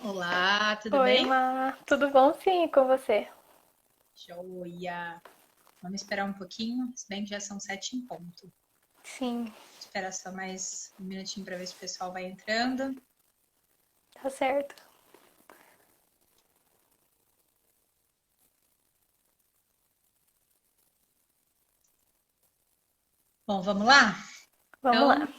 Olá, tudo Oi, bem? Má. Tudo bom? Sim, com você? Joia! Vamos esperar um pouquinho, se bem que já são 7 em ponto. Sim, Esperar só mais um minutinho para ver se o pessoal vai entrando. tá certo. Bom, vamos lá? Vamos lá. Então,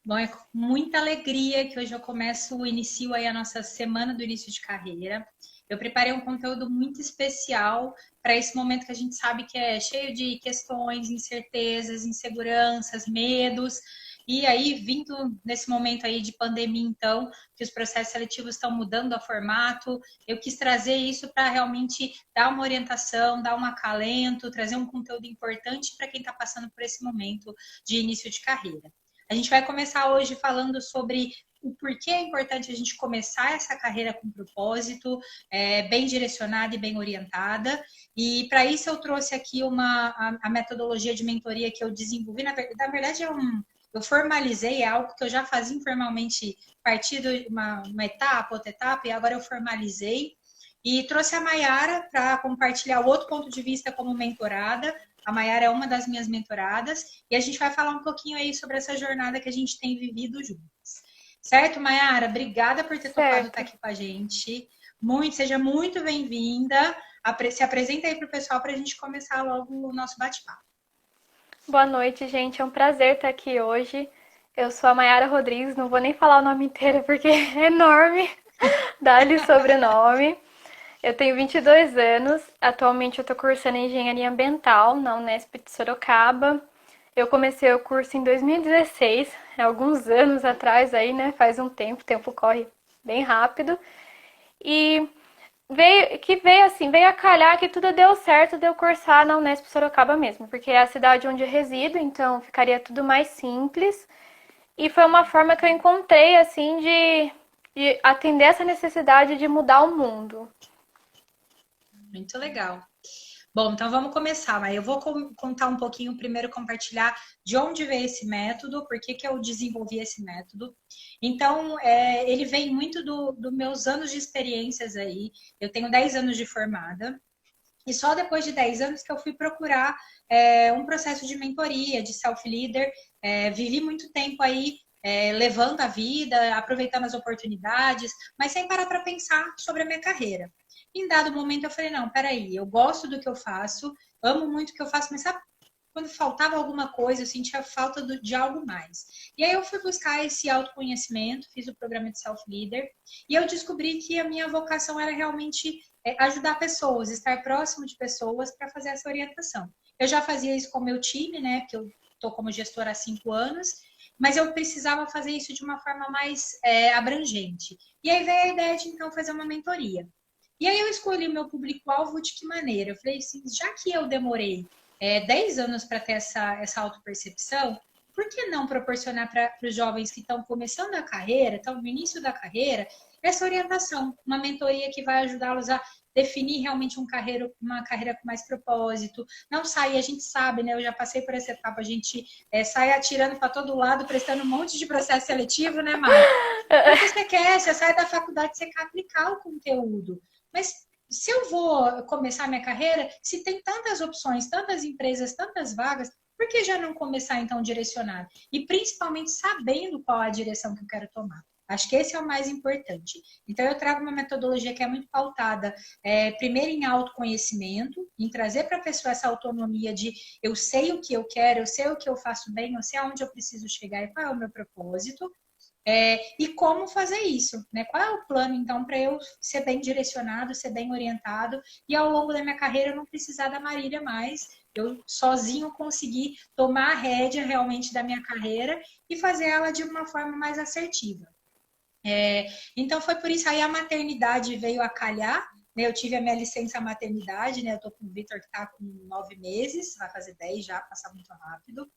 bom, é com muita alegria que hoje eu inicio aí a nossa semana do início de carreira. Eu preparei um conteúdo muito especial para esse momento que a gente sabe que é cheio de questões, incertezas, inseguranças, medos. E aí, vindo nesse momento aí de pandemia, então, que os processos seletivos estão mudando o formato, eu quis trazer isso para realmente dar uma orientação, dar um acalento, trazer um conteúdo importante para quem está passando por esse momento de início de carreira. A gente vai começar hoje falando sobre o porquê é importante a gente começar essa carreira com propósito, bem direcionada e bem orientada. E para isso eu trouxe aqui a metodologia de mentoria que eu desenvolvi. Na verdade, eu formalizei, é algo que eu já fazia informalmente, partindo uma etapa, outra etapa, e agora eu formalizei. E trouxe a Mayara para compartilhar o outro ponto de vista como mentorada. A Mayara é uma das minhas mentoradas e a gente vai falar um pouquinho aí sobre essa jornada que a gente tem vivido juntos. Certo, Mayara? Obrigada por ter topado estar Certo. aqui com a gente. Seja muito bem-vinda. Se apresenta aí para o pessoal para a gente começar logo o nosso bate-papo. Boa noite, gente. É um prazer estar aqui hoje. Eu sou a Mayara Rodrigues, não vou nem falar o nome inteiro porque é enorme. Dá-lhe sobrenome. Eu tenho 22 anos. Atualmente eu estou cursando Engenharia Ambiental na Unesp de Sorocaba. Eu comecei o curso em 2016, alguns anos atrás aí, né? Faz um tempo, o tempo corre bem rápido. E veio a calhar que tudo deu certo de eu cursar na Unesp Sorocaba mesmo, porque é a cidade onde eu resido, então ficaria tudo mais simples. E foi uma forma que eu encontrei, assim, de atender essa necessidade de mudar o mundo. Muito legal. Bom, então vamos começar, mas eu vou contar um pouquinho, primeiro compartilhar de onde veio esse método, por que eu desenvolvi esse método. Então, ele vem muito dos meus anos de experiências aí. Eu tenho 10 anos de formada, e só depois de 10 anos que eu fui procurar um processo de mentoria, de self-leader. Vivi muito tempo aí levando a vida, aproveitando as oportunidades, mas sem parar para pensar sobre a minha carreira. Em dado momento eu falei, não, peraí, eu gosto do que eu faço, amo muito o que eu faço, mas sabe quando faltava alguma coisa, eu sentia falta de algo mais. E aí eu fui buscar esse autoconhecimento, fiz o programa de self-leader, e eu descobri que a minha vocação era realmente ajudar pessoas, estar próximo de pessoas para fazer essa orientação. Eu já fazia isso com o meu time, né? Que eu estou como gestora há 5 anos, mas eu precisava fazer isso de uma forma mais abrangente. E aí veio a ideia de então fazer uma mentoria. E aí eu escolhi o meu público-alvo de que maneira? Eu falei assim, já que eu demorei 10 anos para ter essa autopercepção, por que não proporcionar para os jovens que estão começando a carreira, estão no início da carreira, essa orientação, uma mentoria que vai ajudá-los a definir realmente uma carreira com mais propósito, não sair, a gente sabe, né? Eu já passei por essa etapa, a gente sai atirando para todo lado, prestando um monte de processo seletivo, né, Mai? Porque você quer, você sai da faculdade, você quer aplicar o conteúdo. Mas se eu vou começar minha carreira, se tem tantas opções, tantas empresas, tantas vagas, por que já não começar então direcionado? E principalmente sabendo qual a direção que eu quero tomar. Acho que esse é o mais importante. Então, eu trago uma metodologia que é muito pautada, primeiro em autoconhecimento, em trazer para a pessoa essa autonomia de eu sei o que eu quero, eu sei o que eu faço bem, eu sei aonde eu preciso chegar e qual é o meu propósito. E como fazer isso, né? Qual é o plano, então, para eu ser bem direcionado, ser bem orientado e ao longo da minha carreira eu não precisar da Marília mais, eu sozinho conseguir tomar a rédea realmente da minha carreira e fazer ela de uma forma mais assertiva. Então foi por isso aí a maternidade veio a calhar, né? Eu tive a minha licença maternidade, né? Eu tô com o Vitor que está com 9 meses, vai fazer 10 já, passar muito rápido.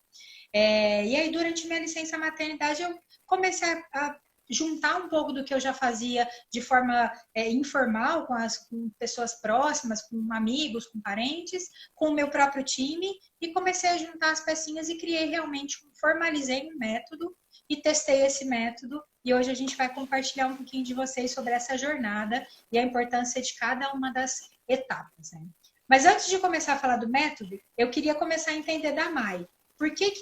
E aí, durante minha licença maternidade, eu comecei a juntar um pouco do que eu já fazia de forma informal com pessoas próximas, com amigos, com parentes, com o meu próprio time e comecei a juntar as pecinhas e criei realmente, formalizei um método e testei esse método e hoje a gente vai compartilhar um pouquinho de vocês sobre essa jornada e a importância de cada uma das etapas, né? Mas antes de começar a falar do método, eu queria começar a entender da Mai. Por que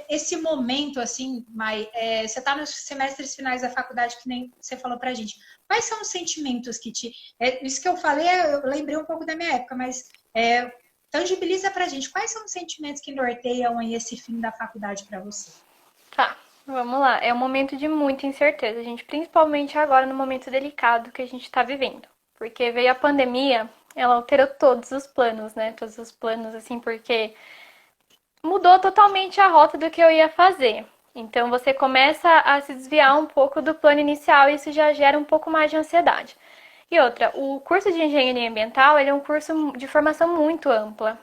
esse momento, assim, Mai, você está nos semestres finais da faculdade, que nem você falou pra gente. Quais são os sentimentos que te... isso que eu falei, eu lembrei um pouco da minha época, mas tangibiliza pra gente. Quais são os sentimentos que norteiam aí esse fim da faculdade para você? Tá, vamos lá. É um momento de muita incerteza, gente, principalmente agora no momento delicado que a gente tá vivendo. Porque veio a pandemia, ela alterou todos os planos, né? Todos os planos, assim, porque mudou totalmente a rota do que eu ia fazer. Então você começa a se desviar um pouco do plano inicial e isso já gera um pouco mais de ansiedade. E outra, o curso de engenharia ambiental, ele é um curso de formação muito ampla.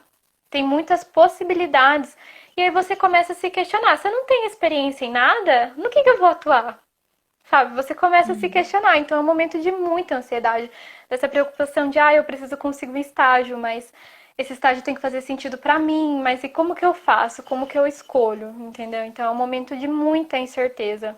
Tem muitas possibilidades. E aí você começa a se questionar, você não tem experiência em nada? No que eu vou atuar? Sabe, você começa a se questionar. Então é um momento de muita ansiedade, dessa preocupação de, eu preciso conseguir um estágio, mas esse estágio tem que fazer sentido pra mim, mas e como que eu faço? Como que eu escolho? Entendeu? Então é um momento de muita incerteza.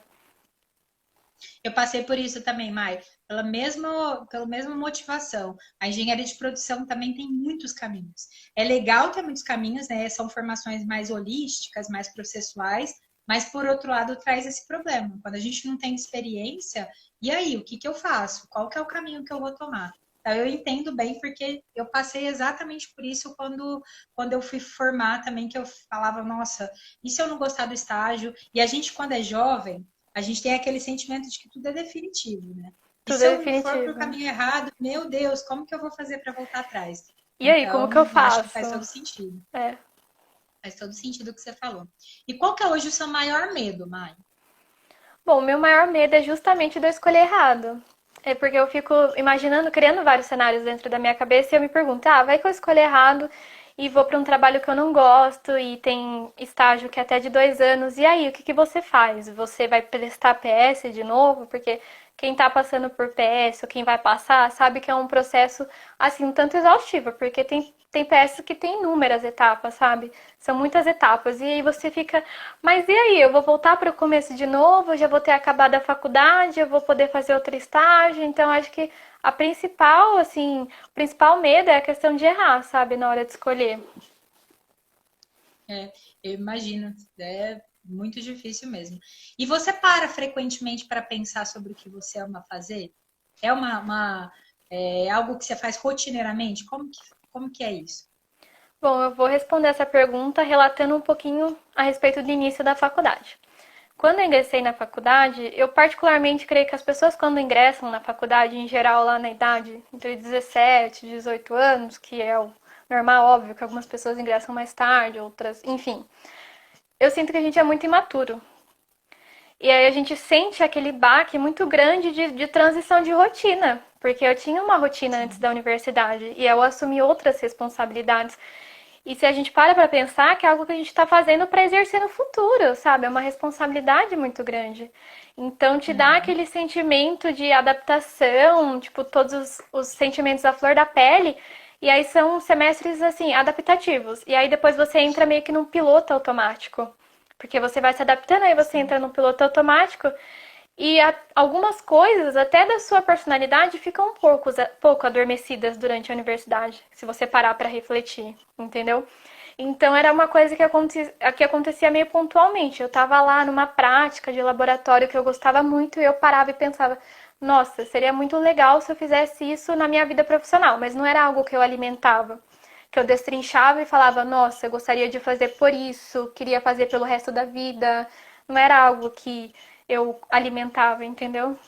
Eu passei por isso também, Mai, pela mesma motivação. A engenharia de produção também tem muitos caminhos. É legal ter muitos caminhos, né? São formações mais holísticas, mais processuais, mas por outro lado traz esse problema. Quando a gente não tem experiência, e aí, o que que eu faço? Qual que é o caminho que eu vou tomar? Então, eu entendo bem, porque eu passei exatamente por isso quando eu fui formar também, que eu falava, nossa, e se eu não gostar do estágio? E a gente, quando é jovem, a gente tem aquele sentimento de que tudo é definitivo, né? E Tudo se é eu for para o definitivo. caminho errado, meu Deus, como que eu vou fazer para voltar atrás? E aí, como que eu Então, eu acho que faço? faz todo sentido. É. Faz todo sentido o que você falou. E qual que é hoje o seu maior medo, Mai? Bom, o meu maior medo é justamente de eu escolher errado. É porque eu fico imaginando, criando vários cenários dentro da minha cabeça e eu me pergunto, vai que eu escolho errado e vou para um trabalho que eu não gosto e tem estágio que é até de 2 anos. E aí, o que que você faz? Você vai prestar PS de novo? Porque quem está passando por PS ou quem vai passar sabe que é um processo, assim, um tanto exaustivo, porque tem PS que tem inúmeras etapas, sabe? São muitas etapas. E aí você fica, mas e aí? Eu vou voltar para o começo de novo? Eu já vou ter acabado a faculdade? Eu vou poder fazer outro estágio? Então, acho que a principal, assim, o principal medo é a questão de errar, sabe? Na hora de escolher. Eu imagino, é muito difícil mesmo. E você para frequentemente para pensar sobre o que você ama fazer? É algo que você faz rotineiramente? Como que é isso? Bom, eu vou responder essa pergunta relatando um pouquinho a respeito do início da faculdade. Quando eu ingressei na faculdade, eu particularmente creio que as pessoas quando ingressam na faculdade, em geral lá na idade entre 17 e 18 anos, que é o normal, óbvio que algumas pessoas ingressam mais tarde, outras, enfim. Eu sinto que a gente é muito imaturo. E aí a gente sente aquele baque muito grande de transição de rotina. Porque eu tinha uma rotina antes Sim. da universidade e eu assumi outras responsabilidades. E se a gente para pensar que é algo que a gente está fazendo para exercer no futuro, sabe? É uma responsabilidade muito grande. Então te dá Uhum. aquele sentimento de adaptação, tipo, todos os sentimentos à flor da pele. E aí são semestres, assim, adaptativos. E aí depois você entra meio que num piloto automático. Porque você vai se adaptando, aí você Sim. entra no piloto automático e algumas coisas, até da sua personalidade, ficam pouco adormecidas durante a universidade, se você parar para refletir, entendeu? Então era uma coisa que acontecia meio pontualmente. Eu estava lá numa prática de laboratório que eu gostava muito e eu parava e pensava, nossa, seria muito legal se eu fizesse isso na minha vida profissional, mas não era algo que eu alimentava que eu destrinchava e falava, nossa, eu gostaria de fazer por isso, queria fazer pelo resto da vida. Não era algo que eu alimentava, entendeu?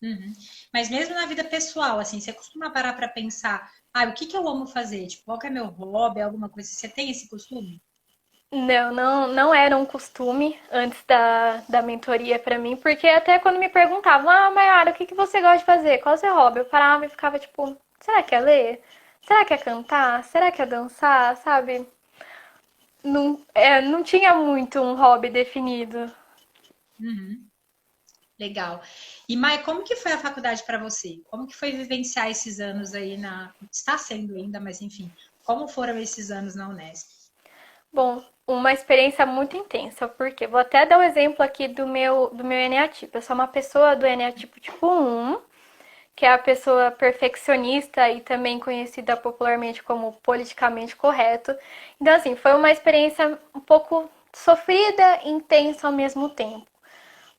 Uhum. Mas mesmo na vida pessoal, assim, você costuma parar para pensar, o que que eu amo fazer? Tipo, qual que é meu hobby, alguma coisa? Você tem esse costume? Não era um costume antes da mentoria pra mim, porque até quando me perguntavam, Mayara, o que que você gosta de fazer? Qual é o seu hobby? Eu parava e ficava tipo, será que é ler? Será que é cantar? Será que é dançar? Sabe? Não tinha muito um hobby definido. Uhum. Legal. E Mai, como que foi a faculdade para você? Como que foi vivenciar esses anos aí na... Está sendo ainda, mas enfim. Como foram esses anos na Unesp? Bom, uma experiência muito intensa, porque vou até dar o exemplo aqui do meu eneatipo. Eu sou uma pessoa do eneatipo tipo 1, que é a pessoa perfeccionista e também conhecida popularmente como politicamente correto. Então, assim, foi uma experiência um pouco sofrida e intensa ao mesmo tempo.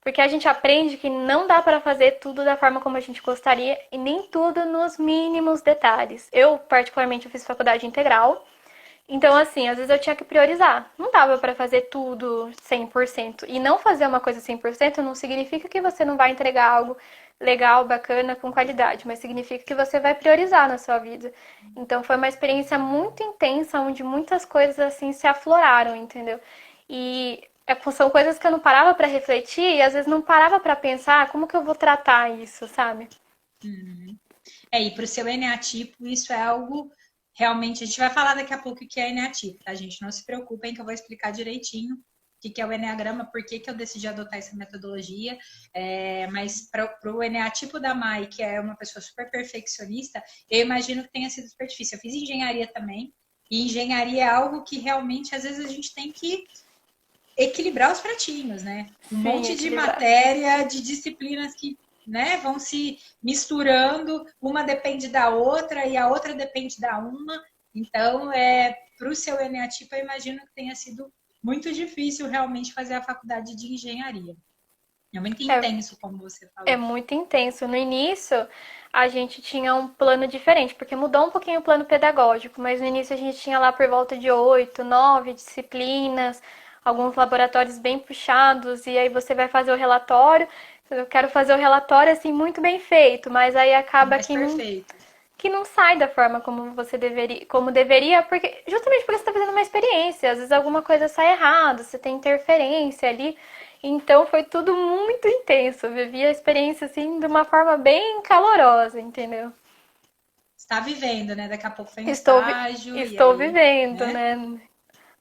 Porque a gente aprende que não dá para fazer tudo da forma como a gente gostaria e nem tudo nos mínimos detalhes. Eu, particularmente, eu fiz faculdade integral. Então, assim, às vezes eu tinha que priorizar. Não dava para fazer tudo 100%. E não fazer uma coisa 100% não significa que você não vai entregar algo legal, bacana, com qualidade, mas significa que você vai priorizar na sua vida. Então, foi uma experiência muito intensa, onde muitas coisas, assim, se afloraram, entendeu? E são coisas que eu não parava para refletir e às vezes não parava para pensar como que eu vou tratar isso, sabe? Uhum. E para o seu eneatipo, isso é algo realmente. A gente vai falar daqui a pouco o que é eneatipo, tá, gente? Não se preocupem que eu vou explicar direitinho o que é o eneagrama, por que eu decidi adotar essa metodologia. Mas para o eneatipo da Mai, que é uma pessoa super perfeccionista, eu imagino que tenha sido super difícil. Eu fiz engenharia também, e engenharia é algo que realmente às vezes a gente tem que equilibrar os pratinhos, né? Um Sim, monte de equilibrar. matéria, de disciplinas que, né, vão se misturando, uma depende da outra e a outra depende da uma. Então, para o seu eneatipo, eu imagino que tenha sido muito difícil realmente fazer a faculdade de engenharia. É muito É, intenso, como você é falou. muito intenso. No início, a gente tinha um plano diferente, porque mudou um pouquinho o plano pedagógico, mas no início a gente tinha lá por volta de 8, 9 disciplinas, alguns laboratórios bem puxados, e aí você vai fazer o relatório. Eu quero fazer o relatório assim muito bem feito, mas aí acaba Mais perfeito. que não sai da forma como você deveria, como deveria, porque justamente porque você está fazendo uma experiência, às vezes alguma coisa sai errado, você tem interferência ali. Então foi tudo muito intenso. Eu vivi a experiência assim de uma forma bem calorosa, entendeu? Está vivendo, né? Daqui a pouco vem o Estou, estágio e estou aí, vivendo, né? né?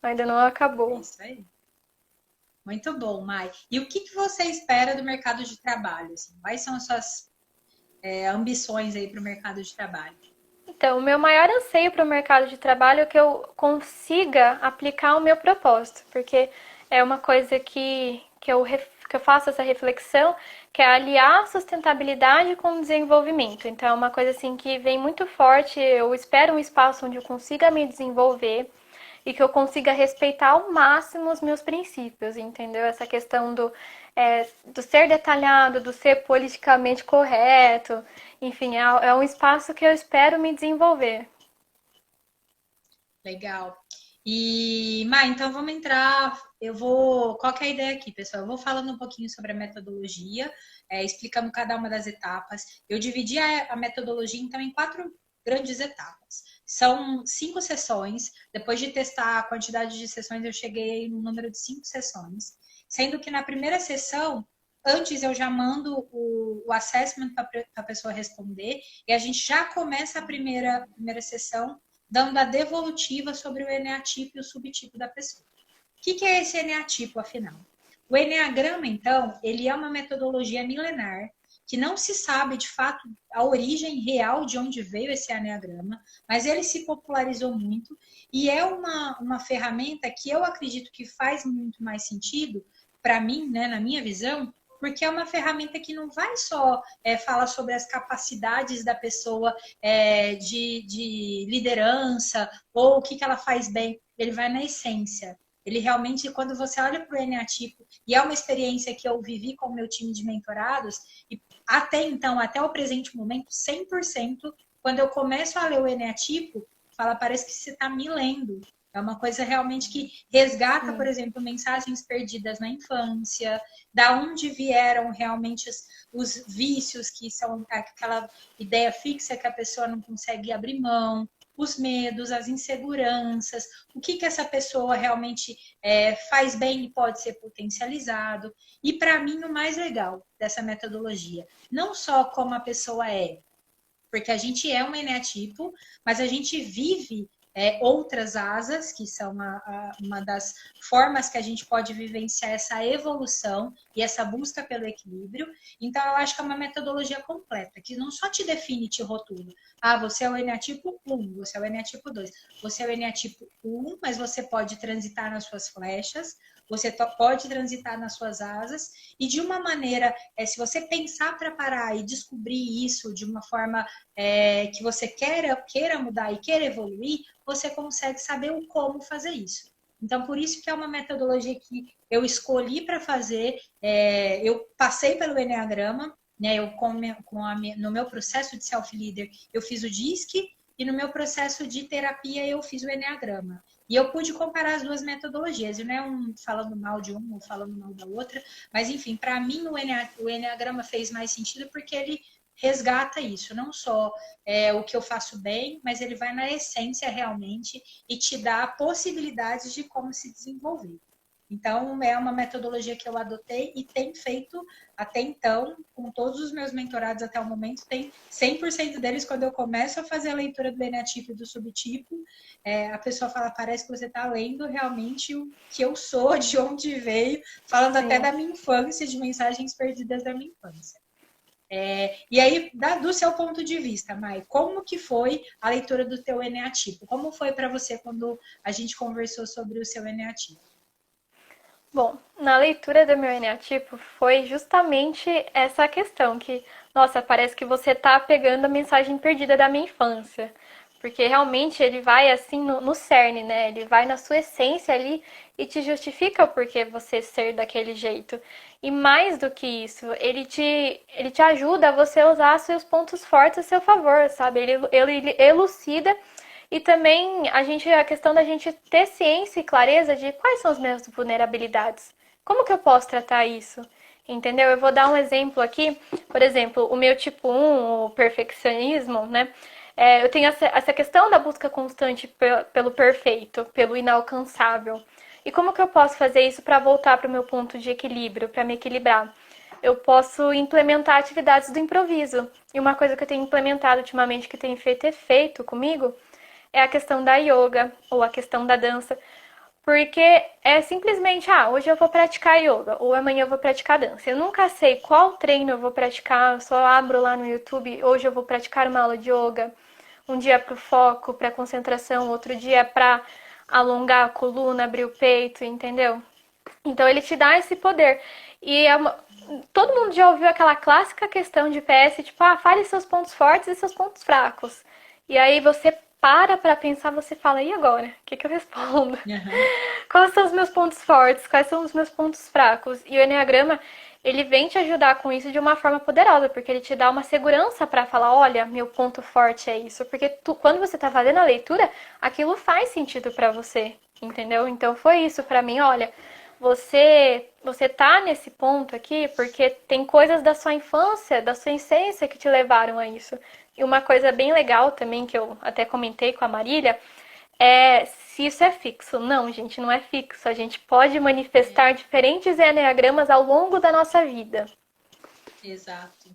Ainda não É acabou. isso aí. Muito bom, Mai. E o que você espera do mercado de trabalho? Assim? Quais são as suas ambições aí para o mercado de trabalho? Então, o meu maior anseio para o mercado de trabalho é que eu consiga aplicar o meu propósito, porque é uma coisa que eu faço essa reflexão, que é aliar a sustentabilidade com o desenvolvimento. Então, é uma coisa assim que vem muito forte. Eu espero um espaço onde eu consiga me desenvolver e que eu consiga respeitar ao máximo os meus princípios, entendeu? Essa questão do ser detalhado, do ser politicamente correto, enfim, é um espaço que eu espero me desenvolver. Legal. E, Mai, então vamos entrar. Eu vou. Qual que é a ideia aqui, pessoal? Eu vou falando um pouquinho sobre a metodologia, explicando cada uma das etapas. Eu dividi a metodologia, então, em 4 grandes etapas. São 5 sessões. Depois de testar a quantidade de sessões, eu cheguei no número de 5 sessões. Sendo que na primeira sessão, antes eu já mando o assessment para a pessoa responder, e a gente já começa a primeira sessão dando a devolutiva sobre o eneatipo e o subtipo da pessoa. O que é esse eneatipo, afinal? O eneagrama, então, ele é uma metodologia milenar que não se sabe, de fato, a origem real de onde veio esse eneagrama, mas ele se popularizou muito e é uma ferramenta que eu acredito que faz muito mais sentido para mim, né, na minha visão, porque é uma ferramenta que não vai só falar sobre as capacidades da pessoa de liderança ou o que ela faz bem, ele vai na essência. Ele realmente, quando você olha para o eneatipo, e é uma experiência que eu vivi com o meu time de mentorados, e até então, até o presente momento, 100%, quando eu começo a ler o eneatipo, fala, parece que você está me lendo. É uma coisa realmente que resgata, por Sim. exemplo, mensagens perdidas na infância, da onde vieram realmente os vícios, que são aquela ideia fixa que a pessoa não consegue abrir mão, os medos, as inseguranças, o que essa pessoa realmente faz bem e pode ser potencializado. E para mim, o mais legal dessa metodologia, não só como a pessoa é, porque a gente é um eneatipo, mas a gente vive outras asas, que são uma das formas que a gente pode vivenciar essa evolução e essa busca pelo equilíbrio. Então, eu acho que é uma metodologia completa, que não só te define e te rotula. Você é o eneatipo 1, você é o eneatipo 2. Você é o eneatipo 1, mas você pode transitar nas suas flechas, você pode transitar nas suas asas, e de uma maneira, se você pensar para parar e descobrir isso de uma forma que você queira mudar e queira evoluir, você consegue saber o como fazer isso. Então, por isso que é uma metodologia que eu escolhi para fazer. Eu passei pelo Enneagrama, né? No meu processo de self-leader, eu fiz o DISC, e no meu processo de terapia, eu fiz o Enneagrama. E eu pude comparar as duas metodologias, e não é falando mal de uma ou falando mal da outra, mas enfim, para mim o Enneagrama fez mais sentido porque ele resgata isso, não só o que eu faço bem, mas ele vai na essência realmente e te dá possibilidades de como se desenvolver. Então, é uma metodologia que eu adotei e tem feito até então, com todos os meus mentorados até o momento, tem 100% deles, quando eu começo a fazer a leitura do eneatipo e do subtipo, a pessoa fala, parece que você está lendo realmente o que eu sou, de onde veio, falando Sim. até da minha infância, de mensagens perdidas da minha infância. E aí, do seu ponto de vista, Mai, como que foi a leitura do teu eneatipo? Como foi para você quando a gente conversou sobre o seu eneatipo? Bom, na leitura do meu eneatipo foi justamente essa questão que, nossa, parece que você tá pegando a mensagem perdida da minha infância. Porque realmente ele vai assim no cerne, né? Ele vai na sua essência ali e te justifica o porquê você ser daquele jeito. E mais do que isso, ele te ajuda a você usar seus pontos fortes a seu favor, sabe? Ele elucida e também a questão da gente ter ciência e clareza de quais são as minhas vulnerabilidades. Como que eu posso tratar isso? Entendeu? Eu vou dar um exemplo aqui. Por exemplo, o meu tipo 1, o perfeccionismo, né? Eu tenho essa questão da busca constante pelo perfeito, pelo inalcançável. E como que eu posso fazer isso para voltar para o meu ponto de equilíbrio, para me equilibrar? Eu posso implementar atividades do improviso. E uma coisa que eu tenho implementado ultimamente, que tem feito efeito comigo, é a questão da yoga ou a questão da dança. Porque é simplesmente, hoje eu vou praticar yoga ou amanhã eu vou praticar dança. Eu nunca sei qual treino eu vou praticar, eu só abro lá no YouTube, hoje eu vou praticar uma aula de yoga. Um dia para o foco, para concentração, outro dia para alongar a coluna, abrir o peito, entendeu? Então ele te dá esse poder. E todo mundo já ouviu aquela clássica questão de PS, tipo, fale seus pontos fortes e seus pontos fracos. E aí você para pensar, você fala, e agora? O que eu respondo? Uhum. Quais são os meus pontos fortes? Quais são os meus pontos fracos? E o Enneagrama, ele vem te ajudar com isso de uma forma poderosa, porque ele te dá uma segurança para falar, olha, meu ponto forte é isso. Porque quando você tá fazendo a leitura, aquilo faz sentido para você, entendeu? Então foi isso para mim, olha, você tá nesse ponto aqui porque tem coisas da sua infância, da sua essência que te levaram a isso. E uma coisa bem legal também, que eu até comentei com a Marília, é se isso é fixo. Não, gente, não é fixo. A gente pode manifestar diferentes eneagramas ao longo da nossa vida. Exato.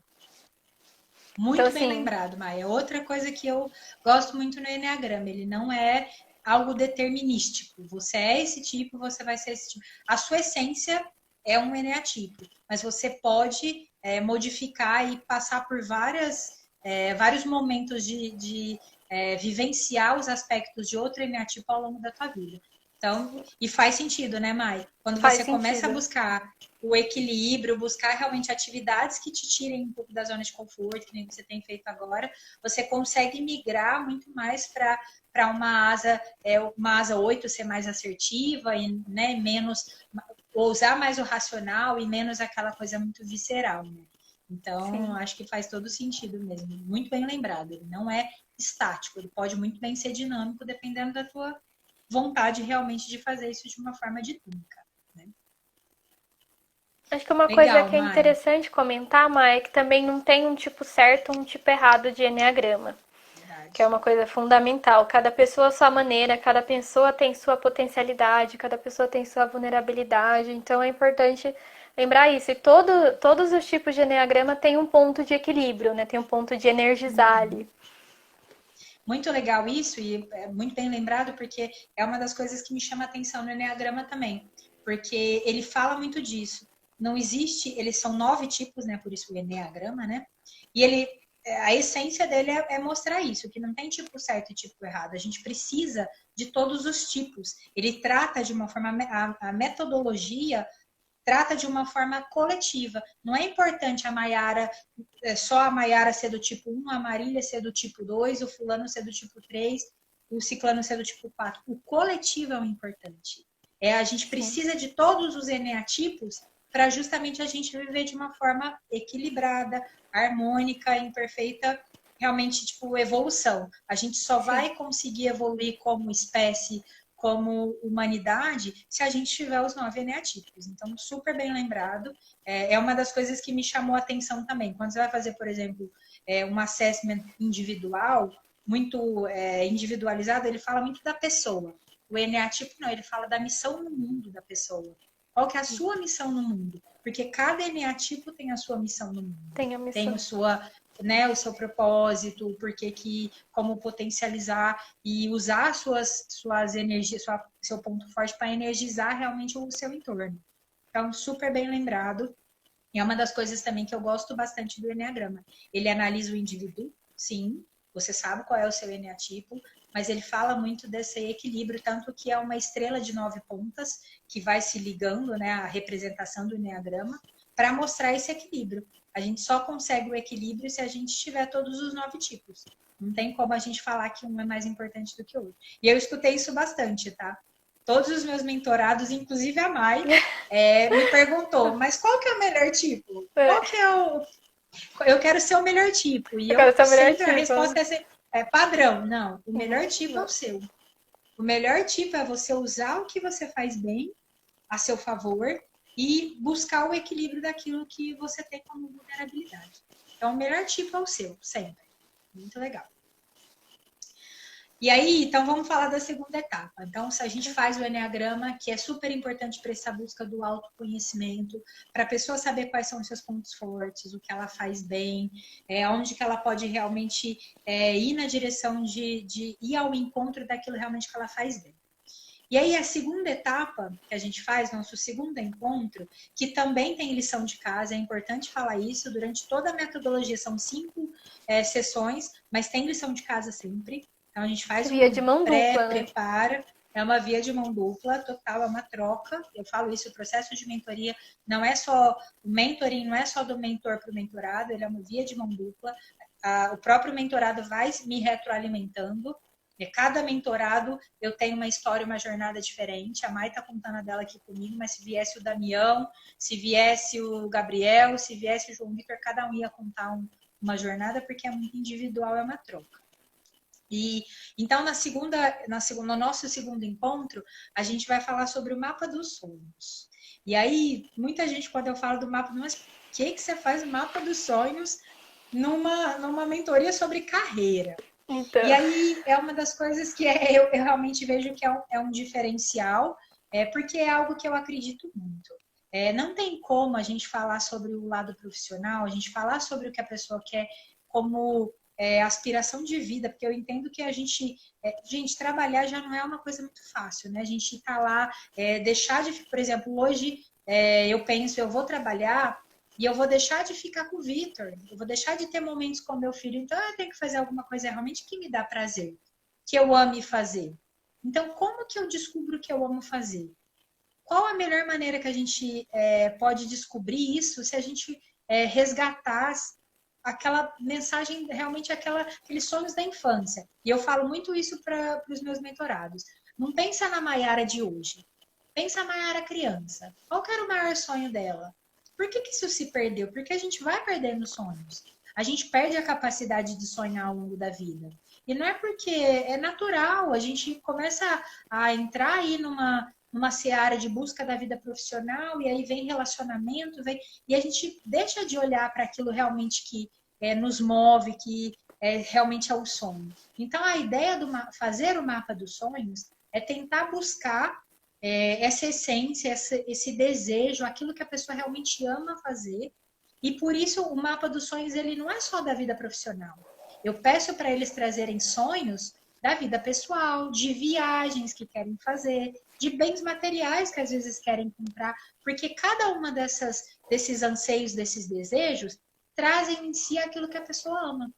Muito então, bem lembrado, Maia. Outra coisa que eu gosto muito no eneagrama, ele não é algo determinístico. Você é esse tipo, você vai ser esse tipo. A sua essência é um eneatipo, mas você pode modificar e passar por vários momentos de vivenciar os aspectos de outro eneatipo ao longo da tua vida. Então, e faz sentido, né, Mai? Quando você começa a buscar o equilíbrio, buscar realmente atividades que te tirem um pouco da zona de conforto, que nem você tem feito agora, você consegue migrar muito mais para uma asa 8 ser mais assertiva e né, menos usar mais o racional e menos aquela coisa muito visceral, né? Então, Sim. Acho que faz todo sentido mesmo. Muito bem lembrado. Ele não é estático, ele pode muito bem ser dinâmico, dependendo da tua vontade realmente de fazer isso de uma forma dinâmica. Né? Acho que uma coisa que é interessante comentar, Mai, é que também não tem um tipo certo ou um tipo errado de eneagrama. Verdade. Que é uma coisa fundamental. Cada pessoa a sua maneira, cada pessoa tem sua potencialidade, cada pessoa tem sua vulnerabilidade. Então é importante lembrar isso. E todos os tipos de eneagrama têm um ponto de equilíbrio, né? Tem um ponto de energizar ali. muito legal isso, e é muito bem lembrado, porque é uma das coisas que me chama a atenção no Eneagrama também. Porque ele fala muito disso. Não existe, eles são 9 tipos, né? Por isso o Eneagrama, né? E ele, a essência dele é mostrar isso, que não tem tipo certo e tipo errado. A gente precisa de todos os tipos. Ele trata de uma forma, a metodologia trata de uma forma coletiva. Não é importante a Maiara, só a Maiara ser do tipo 1, a Marília ser do tipo 2, o fulano ser do tipo 3, o ciclano ser do tipo 4. O coletivo é o importante. A gente precisa de todos os eneatipos para justamente a gente viver de uma forma equilibrada, harmônica, em perfeita, realmente, tipo, evolução. A gente só vai conseguir evoluir como espécie, como humanidade, se a gente tiver os 9 eneatipos. Então, super bem lembrado. É uma das coisas que me chamou a atenção também. Quando você vai fazer, por exemplo, um assessment individual, muito individualizado, ele fala muito da pessoa. O eneatipo não, ele fala da missão no mundo da pessoa. Qual que é a sua missão no mundo? Porque cada eneatipo tem a sua missão no mundo. Tem a missão. Tem a sua, né, o seu propósito, porque que, como potencializar e usar suas energias, seu ponto forte para energizar realmente o seu entorno. Então, super bem lembrado. E é uma das coisas também que eu gosto bastante do Eneagrama. Ele analisa o indivíduo, sim, você sabe qual é o seu eneatipo, mas ele fala muito desse equilíbrio, tanto que é uma estrela de 9 pontas que vai se ligando, né, à representação do Eneagrama, para mostrar esse equilíbrio. A gente só consegue o equilíbrio se a gente tiver todos os 9 tipos. Não tem como a gente falar que um é mais importante do que o outro. E eu escutei isso bastante, tá? Todos os meus mentorados, inclusive a Mai, me perguntou, mas qual que é o melhor tipo? Qual que é o... Eu quero ser o melhor tipo. E eu sempre, a resposta é padrão. Não, o melhor tipo é o seu. O melhor tipo é você usar o que você faz bem a seu favor e buscar o equilíbrio daquilo que você tem como vulnerabilidade. Então, o melhor tipo é o seu, sempre. Muito legal. E aí, então vamos falar da segunda etapa. Então, se a gente faz o Eneagrama, que é super importante para essa busca do autoconhecimento, para a pessoa saber quais são os seus pontos fortes, o que ela faz bem, onde que ela pode realmente ir na direção de ir ao encontro daquilo realmente que ela faz bem. E aí, a segunda etapa que a gente faz, nosso segundo encontro, que também tem lição de casa, é importante falar isso, durante toda a metodologia, são 5 sessões, mas tem lição de casa sempre. Então, a gente faz via de mão dupla, prepara, né? É uma via de mão dupla, total, é uma troca. Eu falo isso, o processo de mentoria não é só, o mentoring não é só do mentor para o mentorado, ele é uma via de mão dupla. O próprio mentorado vai me retroalimentando. Cada mentorado eu tenho uma história, uma jornada diferente. A Mai está contando a dela aqui comigo, mas se viesse o Damião, se viesse o Gabriel, se viesse o João Vitor, cada um ia contar uma jornada, porque é muito individual, é uma troca. E então, no nosso segundo encontro, a gente vai falar sobre o mapa dos sonhos. E aí, muita gente, quando eu falo do mapa, mas por que você faz o mapa dos sonhos numa mentoria sobre carreira? Então. E aí é uma das coisas que eu realmente vejo que é um diferencial, porque é algo que eu acredito muito. Não tem como a gente falar sobre o lado profissional, a gente falar sobre o que a pessoa quer como aspiração de vida, porque eu entendo que a gente trabalhar já não é uma coisa muito fácil, né? A gente tá lá, deixar de, por exemplo, hoje eu penso, eu vou trabalhar e eu vou deixar de ficar com o Vitor, eu vou deixar de ter momentos com meu filho, então eu tenho que fazer alguma coisa realmente que me dá prazer, que eu ame fazer. Então, como que eu descubro o que eu amo fazer? Qual a melhor maneira que a gente pode descobrir isso se a gente resgatar aquela mensagem, realmente aqueles sonhos da infância? E eu falo muito isso para os meus mentorados. Não pensa na Maiara de hoje. Pensa na Maiara criança. Qual que era o maior sonho dela? Por que isso se perdeu? Porque a gente vai perdendo sonhos. A gente perde a capacidade de sonhar ao longo da vida. E não é porque é natural, a gente começa a entrar aí numa seara de busca da vida profissional, e aí vem relacionamento, e a gente deixa de olhar para aquilo realmente que nos move, que realmente é o sonho. Então, a ideia de fazer o mapa dos sonhos é tentar buscar essa essência, esse desejo, aquilo que a pessoa realmente ama fazer. E por isso o mapa dos sonhos ele não é só da vida profissional. Eu peço para eles trazerem sonhos da vida pessoal, de viagens que querem fazer, de bens materiais que às vezes querem comprar, porque cada uma desses anseios, desses desejos, trazem em si aquilo que a pessoa ama.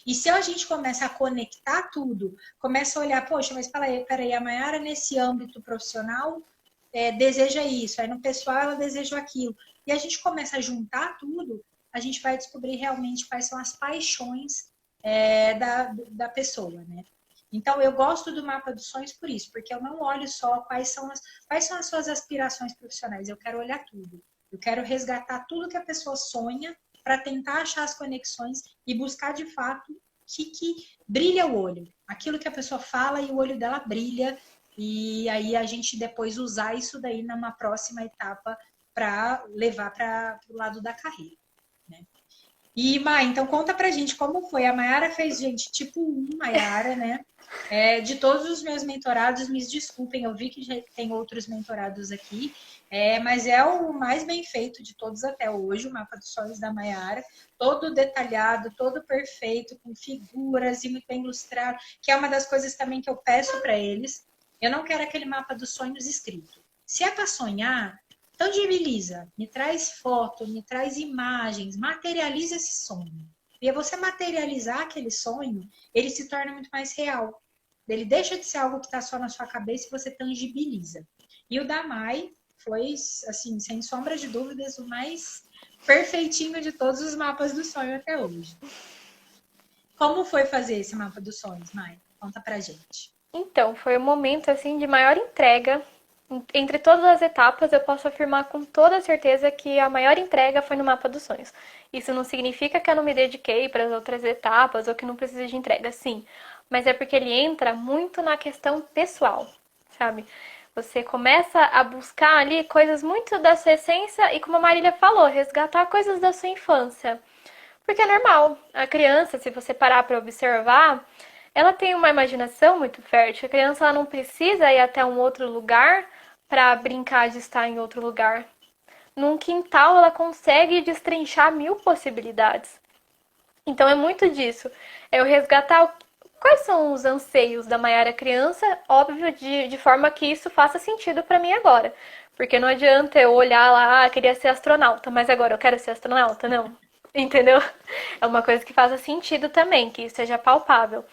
E se a gente começa a conectar tudo, começa a olhar, poxa, mas peraí, a Mayara nesse âmbito profissional deseja isso, aí no pessoal ela deseja aquilo. E a gente começa a juntar tudo, a gente vai descobrir realmente quais são as paixões da pessoa, né? Então, eu gosto do mapa dos sonhos por isso, porque eu não olho só quais são as suas aspirações profissionais, eu quero olhar tudo. Eu quero resgatar tudo que a pessoa sonha para tentar achar as conexões e buscar de fato que brilha o olho. Aquilo que a pessoa fala e o olho dela brilha, e aí a gente depois usar isso daí numa próxima etapa para levar para o lado da carreira, né? E, Mai, então conta pra gente como foi. A Mayara fez, gente, tipo Mayara, né? De todos os meus mentorados, me desculpem, eu vi que já tem outros mentorados aqui, mas é o mais bem feito de todos até hoje, o mapa dos sonhos da Mayara, todo detalhado, todo perfeito, com figuras e muito bem ilustrado, que é uma das coisas também que eu peço para eles. Eu não quero aquele mapa dos sonhos escrito. Se é para sonhar, tangibiliza, me traz foto, me traz imagens, materializa esse sonho. E você materializar aquele sonho, ele se torna muito mais real. Ele deixa de ser algo que está só na sua cabeça e você tangibiliza. E o da Mai foi, assim, sem sombra de dúvidas, o mais perfeitinho de todos os mapas do sonho até hoje. Como foi fazer esse mapa dos sonhos, Mai? Conta pra gente. Então, foi o momento assim de maior entrega. Entre todas as etapas, eu posso afirmar com toda certeza que a maior entrega foi no mapa dos sonhos. Isso não significa que eu não me dediquei para as outras etapas ou que não precisa de entrega, sim. Mas é porque ele entra muito na questão pessoal, sabe? Você começa a buscar ali coisas muito da sua essência e, como a Marília falou, resgatar coisas da sua infância. Porque é normal. A criança, se você parar para observar, ela tem uma imaginação muito fértil. A criança ela não precisa ir até um outro lugar para brincar de estar em outro lugar. Num quintal, ela consegue destrinchar mil possibilidades. Então é muito disso. É eu resgatar quais são os anseios da Mayara criança, óbvio, de forma que isso faça sentido para mim agora. Porque não adianta eu olhar lá, queria ser astronauta, mas agora eu quero ser astronauta, não. Entendeu? É uma coisa que faça sentido também, que seja palpável.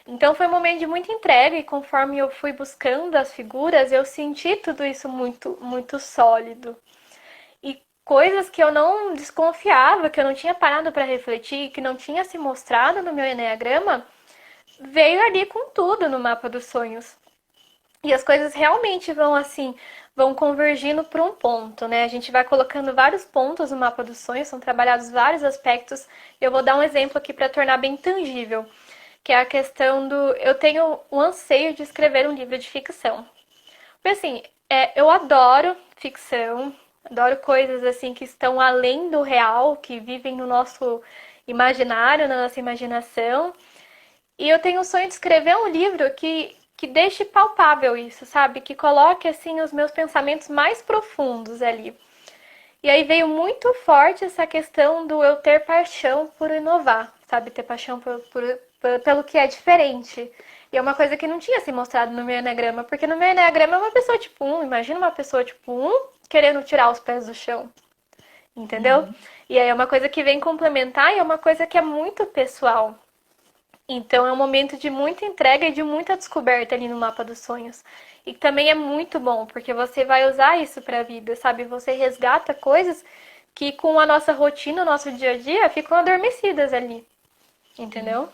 Então foi um momento de muita entrega e conforme eu fui buscando as figuras, eu senti tudo isso muito, muito sólido. E coisas que eu não desconfiava, que eu não tinha parado para refletir, que não tinha se mostrado no meu enneagrama, veio ali com tudo no mapa dos sonhos. E as coisas realmente vão assim, vão convergindo para um ponto, né? A gente vai colocando vários pontos no mapa dos sonhos, são trabalhados vários aspectos. Eu vou dar um exemplo aqui para tornar bem tangível, que é a questão do eu tenho o anseio de escrever um livro de ficção. Porque assim, eu adoro ficção, adoro coisas assim que estão além do real, que vivem no nosso imaginário, na nossa imaginação. E eu tenho o sonho de escrever um livro que deixe palpável isso, sabe? Que coloque, assim, os meus pensamentos mais profundos ali. E aí veio muito forte essa questão do eu ter paixão por inovar, sabe? Ter paixão pelo que é diferente. E é uma coisa que não tinha se mostrado no meu enneagrama, porque no meu enneagrama é uma pessoa tipo 1, imagina uma pessoa tipo 1 querendo tirar os pés do chão. Entendeu? E aí é uma coisa que vem complementar e é uma coisa que é muito pessoal. Então é um momento de muita entrega e de muita descoberta ali no mapa dos sonhos. E também é muito bom, porque você vai usar isso para a vida, sabe? Você resgata coisas que com a nossa rotina, o nosso dia a dia, ficam adormecidas ali. Entendeu?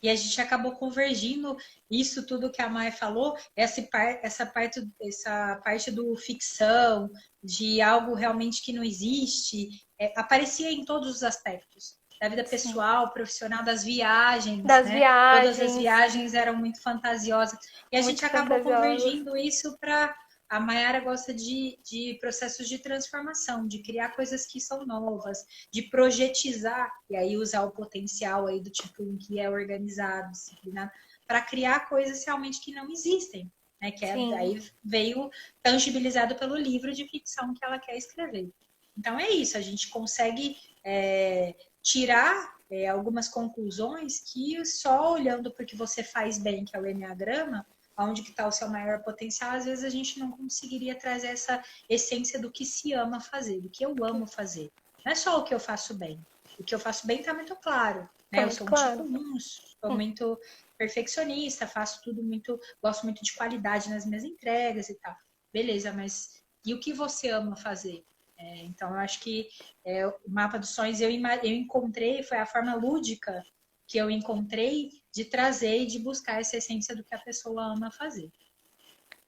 E a gente acabou convergindo isso tudo que a Maia falou, essa parte do ficção, de algo realmente que não existe, aparecia em todos os aspectos. Da vida pessoal, profissional, das viagens, Das né? Todas as viagens. viagens eram muito fantasiosas. E a Muito gente acabou fantasiosas. convergindo isso para a Mayara gosta de processos de transformação, de criar coisas que são novas, de projetizar, e aí usar o potencial aí do tipo 1 que é organizado, disciplinado, para criar coisas realmente que não existem, né? Que aí veio tangibilizado pelo livro de ficção que ela quer escrever. Então é isso, a gente consegue tirar algumas conclusões que só olhando para o que você faz bem, que é o Enneagrama, onde que está o seu maior potencial, às vezes a gente não conseguiria trazer essa essência do que se ama fazer, do que eu amo fazer. Não é só o que eu faço bem. O que eu faço bem está muito claro. Né? Tá Eu muito sou um claro. tipo 1, sou muito perfeccionista, faço tudo muito, gosto muito de qualidade nas minhas entregas e tal. Beleza, mas e o que você ama fazer? Então, eu acho que o mapa dos sonhos eu encontrei, foi a forma lúdica que eu encontrei de trazer e de buscar essa essência do que a pessoa ama fazer.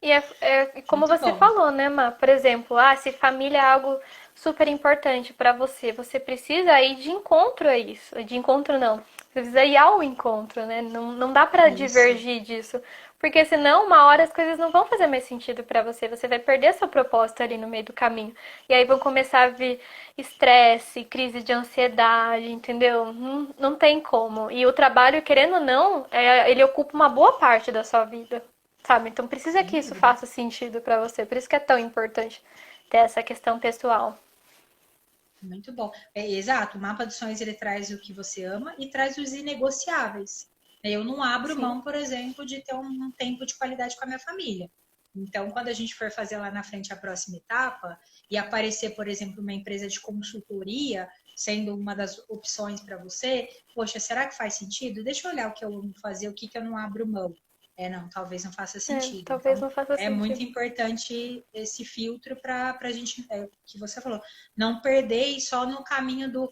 E como Muito você bom. falou, né, Má? Por exemplo, se família é algo super importante para você, você precisa ir de encontro a isso. De encontro não. Você precisa ir ao encontro, né? Não dá para Isso. divergir disso. Porque senão, uma hora as coisas não vão fazer mais sentido para você. Você vai perder seu propósito ali no meio do caminho. E aí vão começar a vir estresse, crise de ansiedade, entendeu? Não tem como. E o trabalho, querendo ou não, ele ocupa uma boa parte da sua vida. Sabe? Então precisa Sem que isso dúvida. faça sentido pra você. Por isso que é tão importante ter essa questão pessoal. Muito bom. Exato, o mapa dos sonhos ele traz o que você ama e traz os inegociáveis. Eu não abro Sim. mão, por exemplo, de ter um tempo de qualidade com a minha família. Então, quando a gente for fazer lá na frente a próxima etapa e aparecer, por exemplo, uma empresa de consultoria sendo uma das opções para você, poxa, será que faz sentido? Deixa eu olhar o que eu amo fazer, o que eu não abro mão. Não, talvez não faça sentido. Talvez Então, não faça é muito sentido. importante esse filtro para a gente, que você falou, não perder e só no caminho do,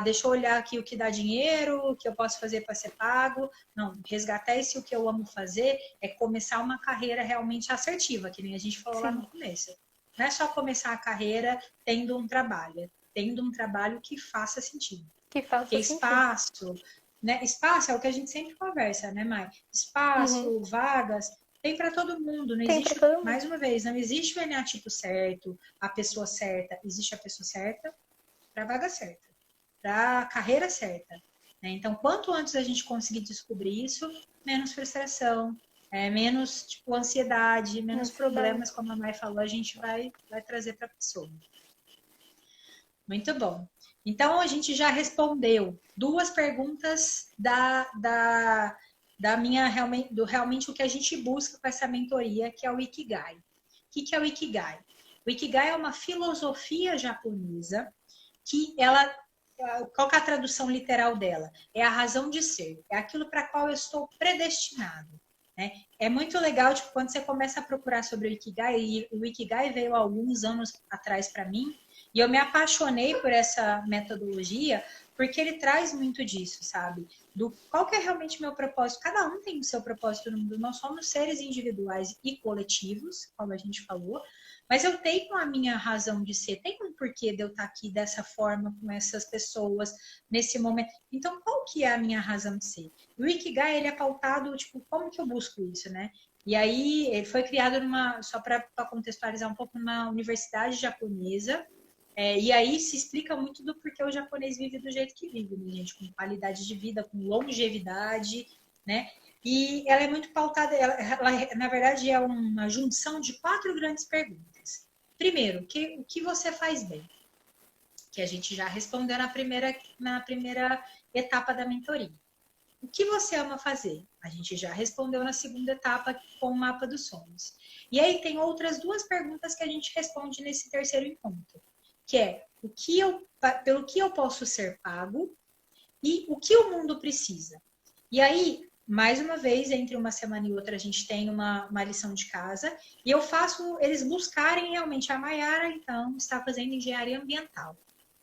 deixa eu olhar aqui o que dá dinheiro, o que eu posso fazer para ser pago. Não, resgatar esse o que eu amo fazer é começar uma carreira realmente assertiva, que nem a gente falou lá no Sim. começo. Não é só começar a carreira tendo um trabalho, é tendo um trabalho que faça sentido. Que Porque faça sentido. espaço, né? Espaço é o que a gente sempre conversa, né, Mai? Uhum. Espaço, vagas, tem para todo mundo. Não Tem pra existe, todo mundo. mais uma vez, não existe o eneatipo certo, a pessoa certa. Existe a pessoa certa para a vaga certa, para a carreira certa. Né? Então, quanto antes a gente conseguir descobrir isso, menos frustração, menos tipo, ansiedade, menos Ansiedade. problemas, como a Mai falou, a gente vai trazer para a pessoa. Muito bom. Então, a gente já respondeu duas perguntas da minha realmente o que a gente busca com essa mentoria, que é o Ikigai. O que é o Ikigai? O Ikigai é uma filosofia japonesa que ela. Qual que é a tradução literal dela? É a razão de ser, é aquilo para qual eu estou predestinado. Né? É muito legal, tipo, quando você começa a procurar sobre o Ikigai, e o Ikigai veio há alguns anos atrás para mim, e eu me apaixonei por essa metodologia, porque ele traz muito disso, sabe? Do qual que é realmente meu propósito. Cada um tem o seu propósito no mundo. Nós somos seres individuais e coletivos, como a gente falou, mas eu tenho a minha razão de ser, tem um porquê de eu estar aqui dessa forma, com essas pessoas, nesse momento. Então, qual que é a minha razão de ser? O Ikigai, ele é pautado, tipo, como que eu busco isso, né? E aí, ele foi criado só para contextualizar um pouco, numa universidade japonesa, e aí se explica muito do porquê o japonês vive do jeito que vive, né, gente? Com qualidade de vida, com longevidade, né? E ela é muito pautada, ela, na verdade é uma junção de 4 grandes perguntas. Primeiro, o que você faz bem? Que a gente já respondeu na primeira etapa da mentoria. O que você ama fazer? A gente já respondeu na segunda etapa com o mapa dos sonhos. E aí tem outras duas perguntas que a gente responde nesse terceiro encontro, que é pelo que eu posso ser pago e o que o mundo precisa. E aí, mais uma vez, entre uma semana e outra, a gente tem uma lição de casa e eu faço eles buscarem realmente. A Maiara, então, está fazendo engenharia ambiental.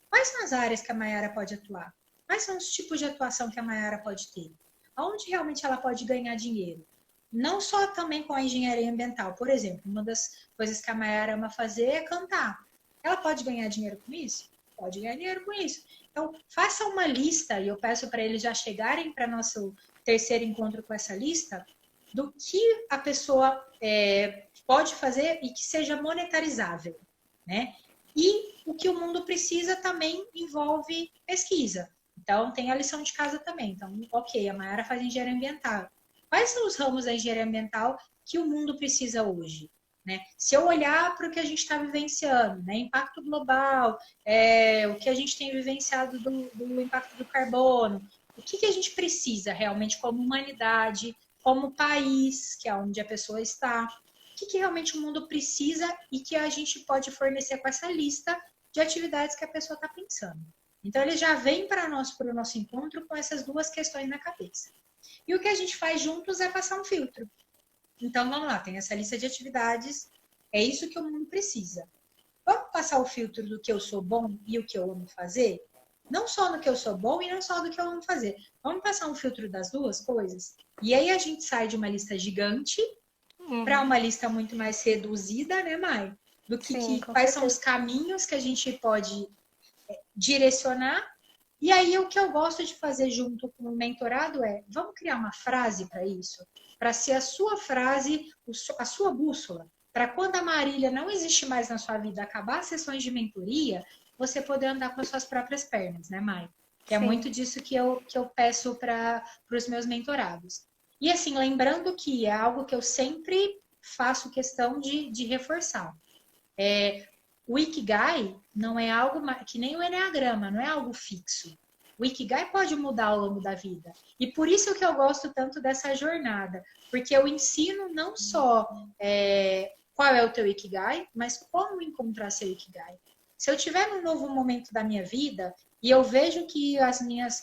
Quais são as áreas que a Maiara pode atuar? Quais são os tipos de atuação que a Maiara pode ter? Aonde realmente ela pode ganhar dinheiro? Não só também com a engenharia ambiental. Por exemplo, uma das coisas que a Maiara ama fazer é cantar. Ela pode ganhar dinheiro com isso? Pode ganhar dinheiro com isso. Então, faça uma lista, e eu peço para eles já chegarem para nosso terceiro encontro com essa lista, do que a pessoa pode fazer e que seja monetarizável, né? E o que o mundo precisa também envolve pesquisa. Então, tem a lição de casa também. Então, ok, a Mayara faz engenharia ambiental. Quais são os ramos da engenharia ambiental que o mundo precisa hoje? né? Se eu olhar para o que a gente está vivenciando, né? Impacto global, o que a gente tem vivenciado do impacto do carbono, o que a gente precisa realmente como humanidade, como país, que é onde a pessoa está, o que realmente o mundo precisa e que a gente pode fornecer com essa lista de atividades que a pessoa está pensando. Então, ele já vem para o nosso encontro com essas duas questões na cabeça. E o que a gente faz juntos é passar um filtro. Então, vamos lá, tem essa lista de atividades, é isso que o mundo precisa. Vamos passar o filtro do que eu sou bom e o que eu amo fazer? Não só no que eu sou bom e não só do que eu amo fazer. Vamos passar um filtro das duas coisas? E aí a gente sai de uma lista gigante para uma lista muito mais reduzida, né, Mai? Do Sim, quais são os caminhos que a gente pode direcionar. E aí o que eu gosto de fazer junto com o mentorado é, vamos criar uma frase para isso? Para ser a sua frase, a sua bússola. Para quando a Marília não existe mais na sua vida, acabar as sessões de mentoria, você poder andar com as suas próprias pernas, né, Mai? Que é muito disso que eu peço para os meus mentorados. E assim, lembrando que é algo que eu sempre faço questão de reforçar. O Ikigai não é algo que nem o Enneagrama, não é algo fixo. O Ikigai pode mudar ao longo da vida. E por isso que eu gosto tanto dessa jornada. Porque eu ensino não só qual é o teu Ikigai, mas como encontrar seu Ikigai. Se eu tiver num novo momento da minha vida e eu vejo que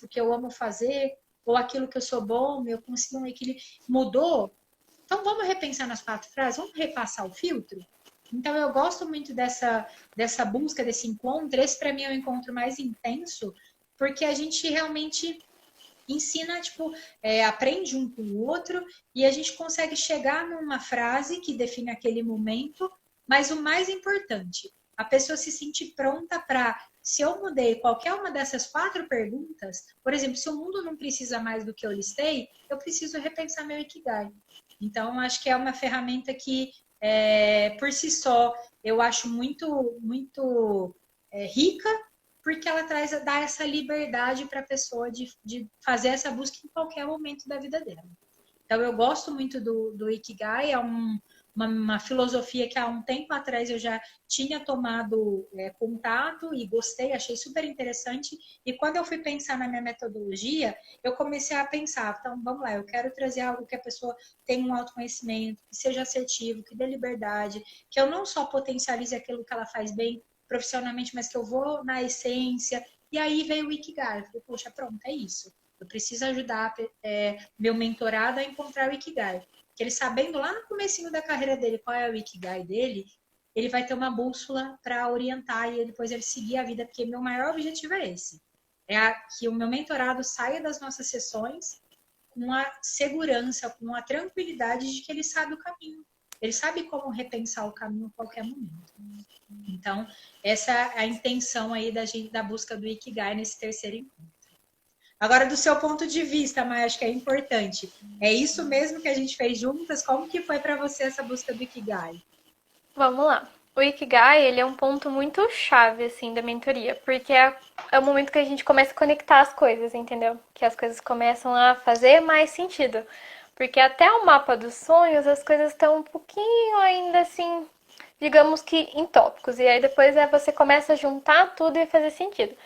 o que eu amo fazer, ou aquilo que eu sou bom, eu consigo um equilíbrio, mudou, então vamos repensar nas 4 frases, vamos repassar o filtro? Então, eu gosto muito dessa busca, desse encontro. Esse, para mim, é o encontro mais intenso, porque a gente realmente ensina, aprende um com o outro e a gente consegue chegar numa frase que define aquele momento, mas o mais importante, a pessoa se sentir pronta para, se eu mudei qualquer uma dessas 4 perguntas, por exemplo, se o mundo não precisa mais do que eu listei, eu preciso repensar meu Ikigai. Então, acho que é uma ferramenta que por si só, eu acho muito rica, porque ela dá essa liberdade para a pessoa de fazer essa busca em qualquer momento da vida dela. Então, eu gosto muito do Ikigai, é uma filosofia que há um tempo atrás eu já tinha tomado contato e gostei, achei super interessante. E quando eu fui pensar na minha metodologia, eu comecei a pensar, então vamos lá, eu quero trazer algo que a pessoa tenha um autoconhecimento, que seja assertivo, que dê liberdade, que eu não só potencialize aquilo que ela faz bem profissionalmente, mas que eu vou na essência. E aí veio o Ikigai, eu falei, poxa, pronto, é isso. Eu preciso ajudar meu mentorado a encontrar o Ikigai. Que ele sabendo lá no comecinho da carreira dele qual é o Ikigai dele, ele vai ter uma bússola para orientar e depois ele seguir a vida, porque meu maior objetivo é esse. Que o meu mentorado saia das nossas sessões com a segurança, com a tranquilidade de que ele sabe o caminho. Ele sabe como repensar o caminho a qualquer momento. Então, essa é a intenção aí da busca do Ikigai nesse terceiro encontro. Agora, do seu ponto de vista, Maia, acho que é importante. É isso mesmo que a gente fez juntas? Como que foi para você essa busca do Ikigai? Vamos lá. O Ikigai, ele é um ponto muito chave, assim, da mentoria, porque é o momento que a gente começa a conectar as coisas, entendeu? Que as coisas começam a fazer mais sentido. Porque até o mapa dos sonhos, as coisas estão um pouquinho ainda, assim, digamos que em tópicos. E aí depois você começa a juntar tudo e fazer sentido.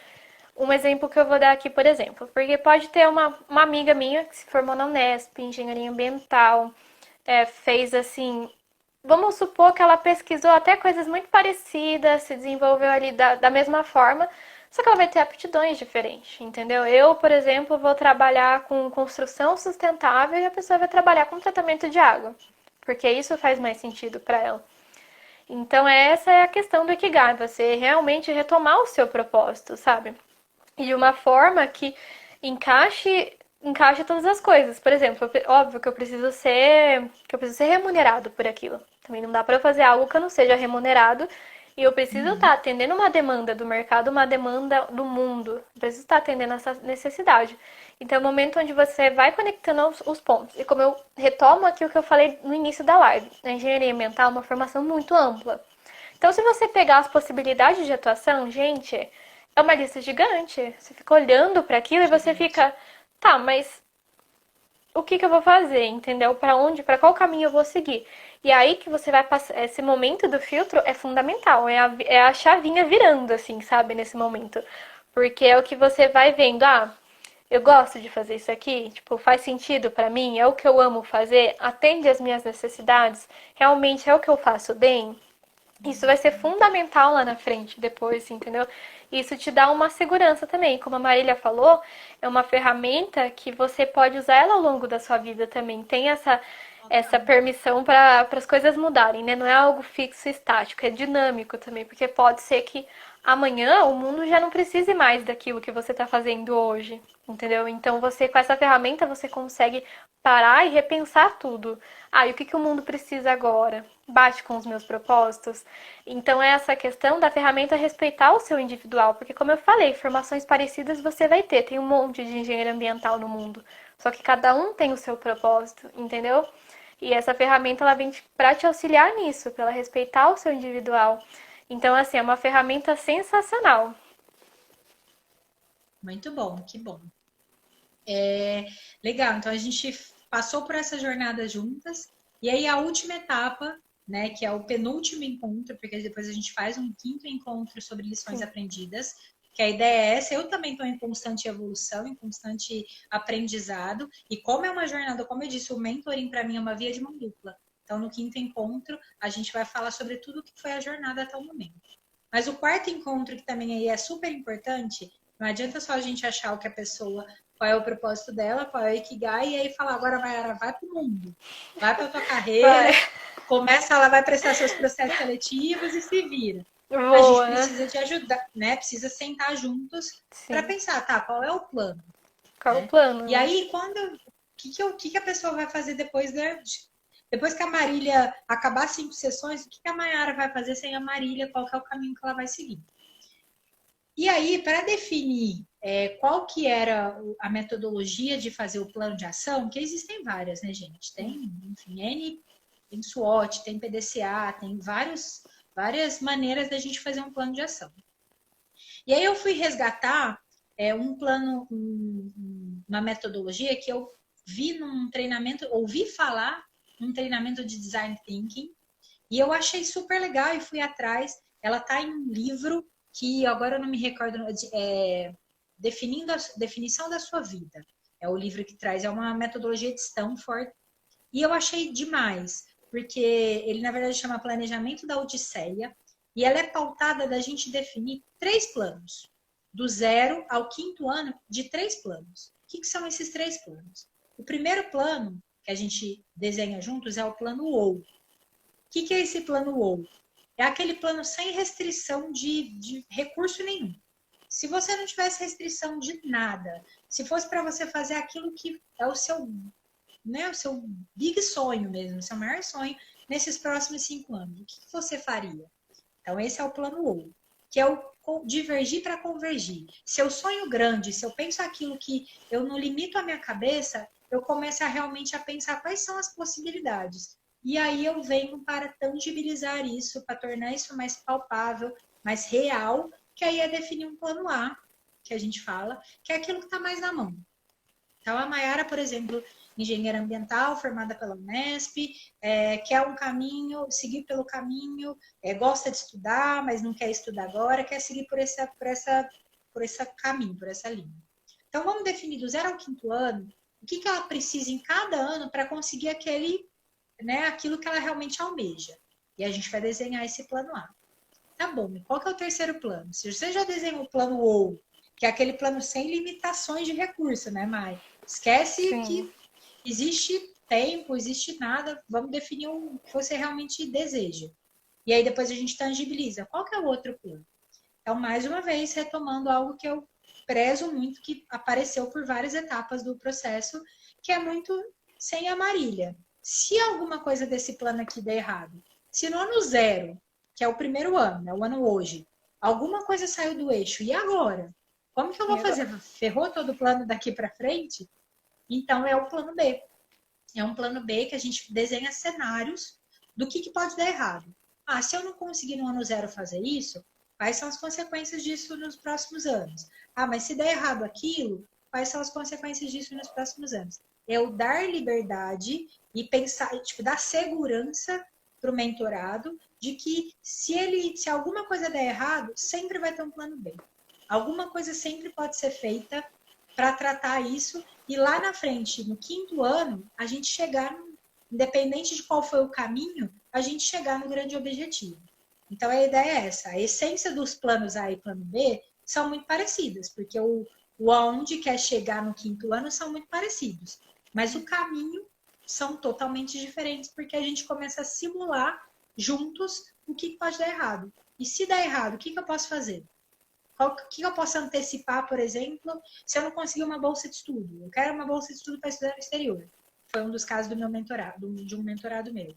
Um exemplo que eu vou dar aqui, por exemplo, porque pode ter uma amiga minha que se formou na Unesp, engenharia ambiental, fez assim, vamos supor que ela pesquisou até coisas muito parecidas, se desenvolveu ali da mesma forma, só que ela vai ter aptidões diferentes, entendeu? Eu, por exemplo, vou trabalhar com construção sustentável e a pessoa vai trabalhar com tratamento de água, porque isso faz mais sentido para ela. Então, essa é a questão do Ikigai, você realmente retomar o seu propósito, sabe? E de uma forma que encaixe todas as coisas. Por exemplo, óbvio que eu preciso ser remunerado por aquilo. Também não dá para fazer algo que eu não seja remunerado e eu preciso estar atendendo uma demanda do mercado, uma demanda do mundo. Eu preciso estar atendendo essa necessidade. Então é o momento onde você vai conectando os pontos. E como eu retomo aqui o que eu falei no início da live, a engenharia ambiental é uma formação muito ampla. Então, se você pegar as possibilidades de atuação, gente, é uma lista gigante. Você fica olhando para aquilo e você fica, tá, mas o que eu vou fazer, entendeu? Para qual caminho eu vou seguir? E aí que você vai passar. Esse momento do filtro é fundamental. É a chavinha virando, assim, sabe? Nesse momento. Porque é o que você vai vendo. Ah, eu gosto de fazer isso aqui. Tipo, faz sentido pra mim? É o que eu amo fazer? Atende às minhas necessidades? Realmente é o que eu faço bem? Isso vai ser fundamental lá na frente, depois, entendeu? Isso te dá uma segurança também. Como a Marília falou, é uma ferramenta que você pode usar ela ao longo da sua vida também. Tem essa permissão para as coisas mudarem, né? Não é algo fixo e estático, é dinâmico também, porque pode ser que amanhã o mundo já não precise mais daquilo que você está fazendo hoje, entendeu? Então você com essa ferramenta você consegue parar e repensar tudo. Ah, e o que, que o mundo precisa agora? Bate com os meus propósitos? Então é essa questão da ferramenta respeitar o seu individual, porque como eu falei, formações parecidas você vai ter, tem um monte de engenheiro ambiental no mundo, só que cada um tem o seu propósito, entendeu? E essa ferramenta ela vem para te auxiliar nisso, para ela respeitar o seu individual. Então, assim, é uma ferramenta sensacional. Muito bom, que bom. Legal, então a gente passou por essa jornada juntas, e aí a última etapa, né, que é o penúltimo encontro, porque depois a gente faz um quinto encontro sobre lições Sim. aprendidas, que a ideia é essa, eu também estou em constante evolução, em constante aprendizado, e como é uma jornada, como eu disse, o mentoring para mim é uma via de mão dupla. Então, no quinto encontro, a gente vai falar sobre tudo que foi a jornada até o momento. Mas o quarto encontro, que também aí é super importante, não adianta só a gente achar o que a pessoa, qual é o propósito dela, qual é o Ikigai, e aí falar, agora vai pro mundo, vai pra tua Vai. carreira, começa, ela vai prestar seus processos seletivos e se vira. A gente Boa, né? precisa de ajudar, né? Precisa sentar juntos para Sim. pensar, tá, qual é o plano, Qual é o né? plano, E né? aí, o que a pessoa vai fazer depois que a Marília acabar 5 sessões, o que a Mayara vai fazer sem a Marília, qual que é o caminho que ela vai seguir? E aí, para definir qual que era a metodologia de fazer o plano de ação, que existem várias, né, gente? Tem, enfim, tem SWOT, tem PDCA, tem várias maneiras da gente fazer um plano de ação. E aí eu fui resgatar um plano, uma metodologia que eu vi num treinamento, ouvi falar num treinamento de Design Thinking, e eu achei super legal e fui atrás. Ela está em um livro que agora eu não me recordo, definindo definição da sua vida. É o livro que traz, é uma metodologia de Stanford. E eu achei demais, porque ele na verdade chama Planejamento da Odisseia, e ela é pautada da gente definir 3 planos, do 0 ao 5º ano, de 3 planos. O que são esses 3 planos? O primeiro plano que a gente desenha juntos é o plano OU. O que é esse plano OU? É aquele plano sem restrição de recurso nenhum. Se você não tivesse restrição de nada, se fosse para você fazer aquilo que é o seu big sonho mesmo, o seu maior sonho nesses próximos 5 anos, o que você faria? Então, esse é o plano OU, que é o divergir para convergir. Se eu sonho grande, se eu penso aquilo que eu não limito a minha cabeça, eu começo a realmente a pensar quais são as possibilidades. E aí eu venho para tangibilizar isso, para tornar isso mais palpável, mais real, que aí é definir um plano A, que a gente fala, que é aquilo que está mais na mão. Então, a Mayara, por exemplo, engenheira ambiental, formada pela Unesp, quer um caminho, seguir pelo caminho, gosta de estudar, mas não quer estudar agora, quer seguir por esse caminho, por essa linha. Então, vamos definir do 0 ao 5º ano, o que ela precisa em cada ano para conseguir aquilo que ela realmente almeja. E a gente vai desenhar esse plano A. Tá bom, e qual que é o terceiro plano? Se você já desenhou o plano OU, que é aquele plano sem limitações de recurso, né, Mai? Esquece Sim. que existe tempo, existe nada, vamos definir o que você realmente deseja. E aí depois a gente tangibiliza. Qual que é o outro plano? Então, mais uma vez, retomando algo que eu prezo muito, que apareceu por várias etapas do processo, que é muito sem a Marília. Se alguma coisa desse plano aqui der errado, se no ano 0, que é o primeiro ano, né, o ano hoje, alguma coisa saiu do eixo, e agora? Como que eu vou fazer? Ferrou todo o plano daqui para frente? Então, é o plano B. É um plano B que a gente desenha cenários do que pode dar errado. Ah, se eu não conseguir no ano 0 fazer isso, quais são as consequências disso nos próximos anos? Ah, mas se der errado aquilo, quais são as consequências disso nos próximos anos? É o dar liberdade e pensar, tipo, dar segurança para o mentorado de que se alguma coisa der errado, sempre vai ter um plano B. Alguma coisa sempre pode ser feita para tratar isso e lá na frente, no 5º ano, a gente chegar, independente de qual foi o caminho, a gente chegar no grande objetivo. Então a ideia é essa. A essência dos planos A e plano B são muito parecidas, porque o aonde quer chegar no 5º ano são muito parecidos. Mas o caminho são totalmente diferentes, porque a gente começa a simular juntos o que pode dar errado. E se der errado, o que eu posso fazer? O que eu posso antecipar, por exemplo, se eu não conseguir uma bolsa de estudo? Eu quero uma bolsa de estudo para estudar no exterior. Foi um dos casos do meu mentorado, de um mentorado meu.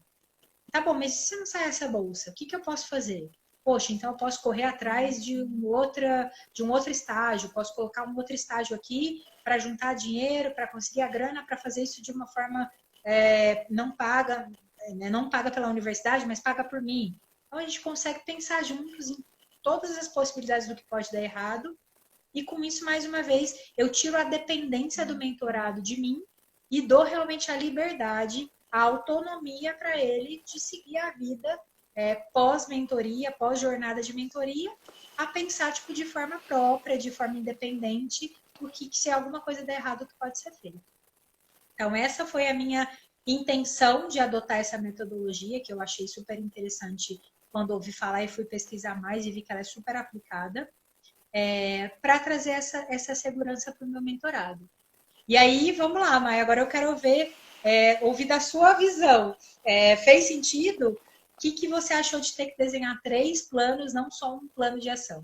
Tá bom, mas se não sair essa bolsa, o que eu posso fazer? Poxa, então eu posso correr atrás de um outro estágio, posso colocar um outro estágio aqui para juntar dinheiro, para conseguir a grana, para fazer isso de uma forma não paga pela universidade, mas paga por mim. Então a gente consegue pensar juntos em todas as possibilidades do que pode dar errado e com isso, mais uma vez, eu tiro a dependência do mentorado de mim e dou realmente a liberdade, a autonomia para ele de seguir a vida pós-mentoria, pós-jornada de mentoria, a pensar tipo, de forma própria, de forma independente, o que se alguma coisa der errado, o que pode ser feito. Então, essa foi a minha intenção de adotar essa metodologia, que eu achei super interessante quando ouvi falar e fui pesquisar mais e vi que ela é super aplicada, para trazer essa segurança para o meu mentorado. E aí, vamos lá, Maia, agora eu quero ouvir da sua visão. Fez sentido? O que você achou de ter que desenhar 3 planos, não só um plano de ação?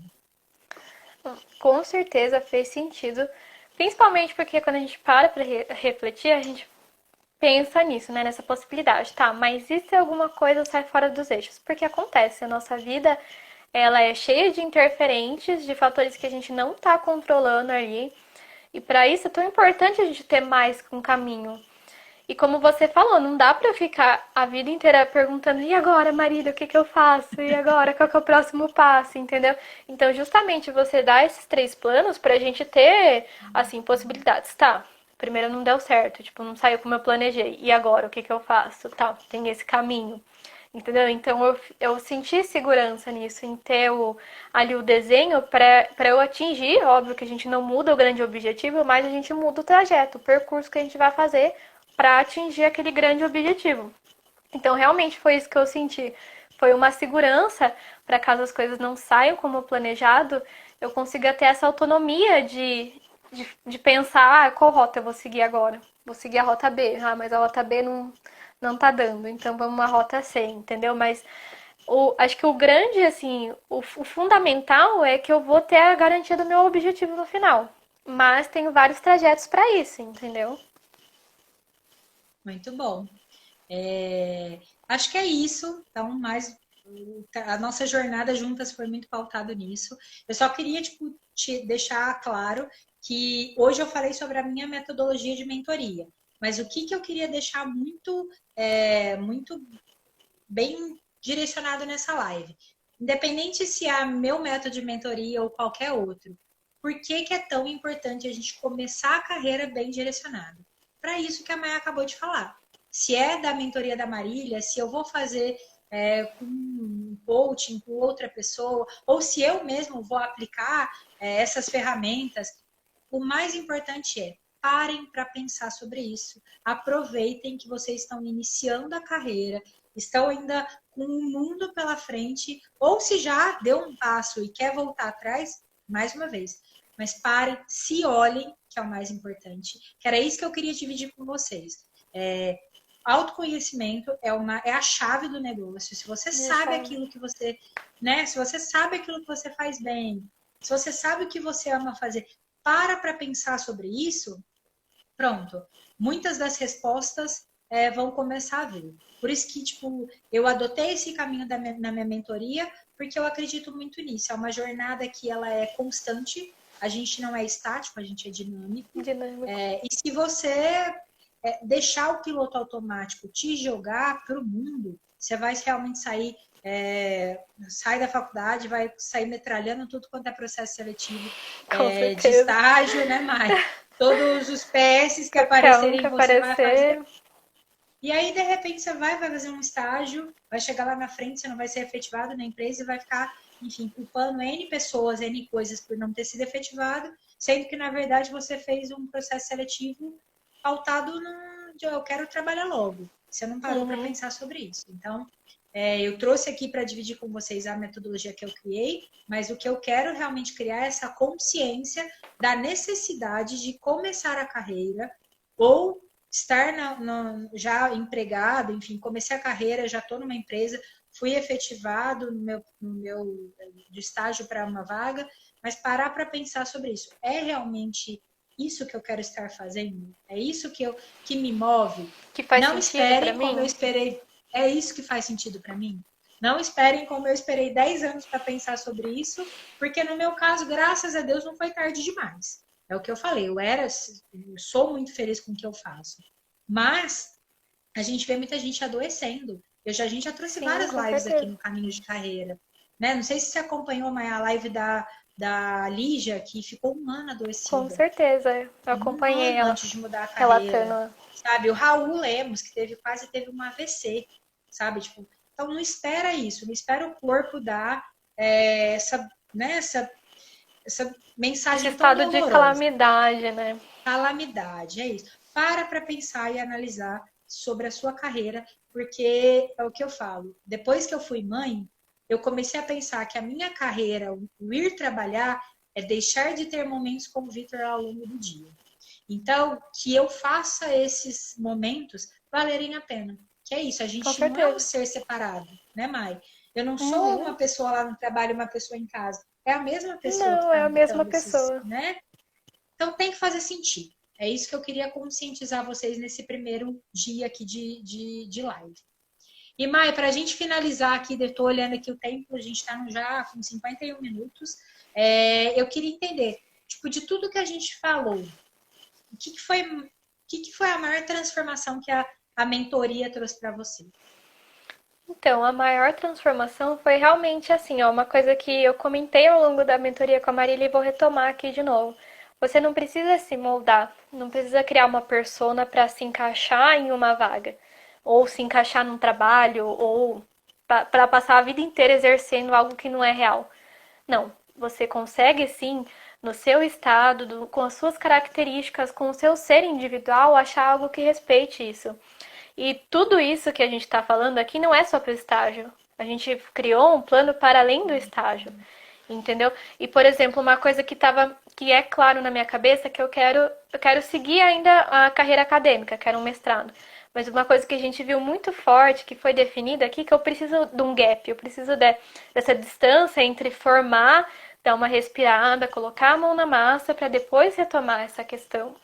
Com certeza fez sentido, principalmente porque quando a gente para refletir, a gente pensa nisso, né, nessa possibilidade, tá? Mas e se alguma coisa sai fora dos eixos? Porque acontece, a nossa vida, ela é cheia de interferentes, de fatores que a gente não tá controlando ali. E para isso é tão importante a gente ter mais que um caminho. E como você falou, não dá pra ficar a vida inteira perguntando: e agora, Marília, o que eu faço? E agora, qual que é o próximo passo? Entendeu? Então, justamente você dá esses 3 planos pra gente ter, assim, possibilidades. Tá, primeiro não deu certo, tipo, não saiu como eu planejei. E agora, o que eu faço? Tá, tem esse caminho. Entendeu? Então, eu senti segurança nisso, em ter ali o desenho pra eu atingir. Óbvio que a gente não muda o grande objetivo, mas a gente muda o trajeto, o percurso que a gente vai fazer para atingir aquele grande objetivo. Então, realmente foi isso que eu senti. Foi uma segurança para caso as coisas não saiam como planejado, eu consiga ter essa autonomia de pensar qual rota eu vou seguir agora. Vou seguir a rota B. Mas a rota B não tá dando, então vamos uma rota C, entendeu? Mas acho que o grande, assim, o fundamental é que eu vou ter a garantia do meu objetivo no final. Mas tenho vários trajetos para isso, entendeu? Muito bom. Acho que é isso. Então, a nossa jornada juntas foi muito pautada nisso. Eu só queria te deixar claro que hoje eu falei sobre a minha metodologia de mentoria, mas o que eu queria deixar muito bem direcionado nessa live. Independente se é meu método de mentoria ou qualquer outro, por que é tão importante a gente começar a carreira bem direcionado? Para isso que a Maia acabou de falar. Se é da mentoria da Marília, se eu vou fazer com um coaching com outra pessoa, ou se eu mesmo vou aplicar essas ferramentas, o mais importante parem para pensar sobre isso. Aproveitem que vocês estão iniciando a carreira, estão ainda com um mundo pela frente, ou se já deu um passo e quer voltar atrás, mais uma vez. Mas parem, se olhem, que é o mais importante. Que era isso que eu queria dividir com vocês. Autoconhecimento é a chave do negócio. Se você sabe aquilo que você, né? Se você sabe aquilo que você faz bem, se você sabe o que você ama fazer, para pensar sobre isso, pronto. Muitas das respostas vão começar a vir. Por isso que, eu adotei esse caminho na minha mentoria, porque eu acredito muito nisso. É uma jornada que ela é constante, a gente não é estático, a gente é dinâmico. E se você deixar o piloto automático te jogar para o mundo, você vai realmente sair, sai da faculdade, vai sair metralhando tudo quanto é processo seletivo de estágio, né, Mai? Todos os PS que aparecerem, você vai fazer. E aí, de repente, você vai fazer um estágio, vai chegar lá na frente, você não vai ser efetivado na empresa e vai ficar, enfim, culpando N pessoas, N coisas por não ter sido efetivado, sendo que, na verdade, você fez um processo seletivo pautado no de eu quero trabalhar logo. Você não parou para pensar sobre isso. Então, eu trouxe aqui para dividir com vocês a metodologia que eu criei, mas o que eu quero realmente criar é essa consciência da necessidade de começar a carreira ou estar já empregado, enfim, comecei a carreira, já estou numa empresa, fui efetivado no meu de estágio para uma vaga, mas parar para pensar sobre isso. É realmente isso que eu quero estar fazendo? É isso que me move? Que faz Não sentido pra esperem como eu mim? esperei. É isso que faz sentido para mim? Não esperem como eu esperei 10 anos para pensar sobre isso, porque no meu caso, graças a Deus, não foi tarde demais. É o que eu falei, eu sou muito feliz com o que eu faço. Mas a gente vê muita gente adoecendo. A gente já trouxe Sim, várias com lives aqui certeza. no Caminho de Carreira. Né? Não sei se você acompanhou a live da Lígia, que ficou um ano Com adoecida. certeza. Eu Um acompanhei ano ela antes de mudar a carreira. relatando. Sabe? O Raul Lemos, que quase teve um AVC. Sabe? Tipo, então não espera isso. Não espera o corpo dar essa Esse mensagem tão estado de dolorosa. calamidade, né? Calamidade, é isso. Para pensar e analisar sobre a sua carreira, porque é o que eu falo. Depois que eu fui mãe, eu comecei a pensar que a minha carreira, o ir trabalhar, é deixar de ter momentos com o Vitor ao longo do dia. Então, que eu faça esses momentos valerem a pena. Que é isso, a Com gente não é um certeza. ser separado, né, Mai? Eu não sou Uhum. uma pessoa lá no trabalho, uma pessoa em casa. É a mesma pessoa que Não, está é a mesma habitando esses, pessoa. né? Então tem que fazer sentido. É isso que eu queria conscientizar vocês nesse primeiro dia aqui de live. E, Mai, para a gente finalizar aqui, estou olhando aqui o tempo, a gente está já com 51 minutos. Eu queria entender, tipo, de tudo que a gente falou, o que foi a maior transformação que a mentoria trouxe para você? Então, a maior transformação foi realmente assim, ó, uma coisa que eu comentei ao longo da mentoria com a Marília e vou retomar aqui de novo. Você não precisa se moldar, não precisa criar uma persona para se encaixar em uma vaga, ou se encaixar num trabalho, ou para passar a vida inteira exercendo algo que não é real. Não, você consegue sim, no seu estado, com as suas características, com o seu ser individual, achar algo que respeite isso. E tudo isso que a gente está falando aqui não é só para o estágio. A gente criou um plano para além do estágio, entendeu? E, por exemplo, uma coisa que é claro na minha cabeça é que eu quero seguir ainda a carreira acadêmica, quero um mestrado. Mas uma coisa que a gente viu muito forte, que foi definida aqui, que eu preciso de um gap, eu preciso dessa distância entre formar, dar uma respirada, colocar a mão na massa para depois retomar essa questão.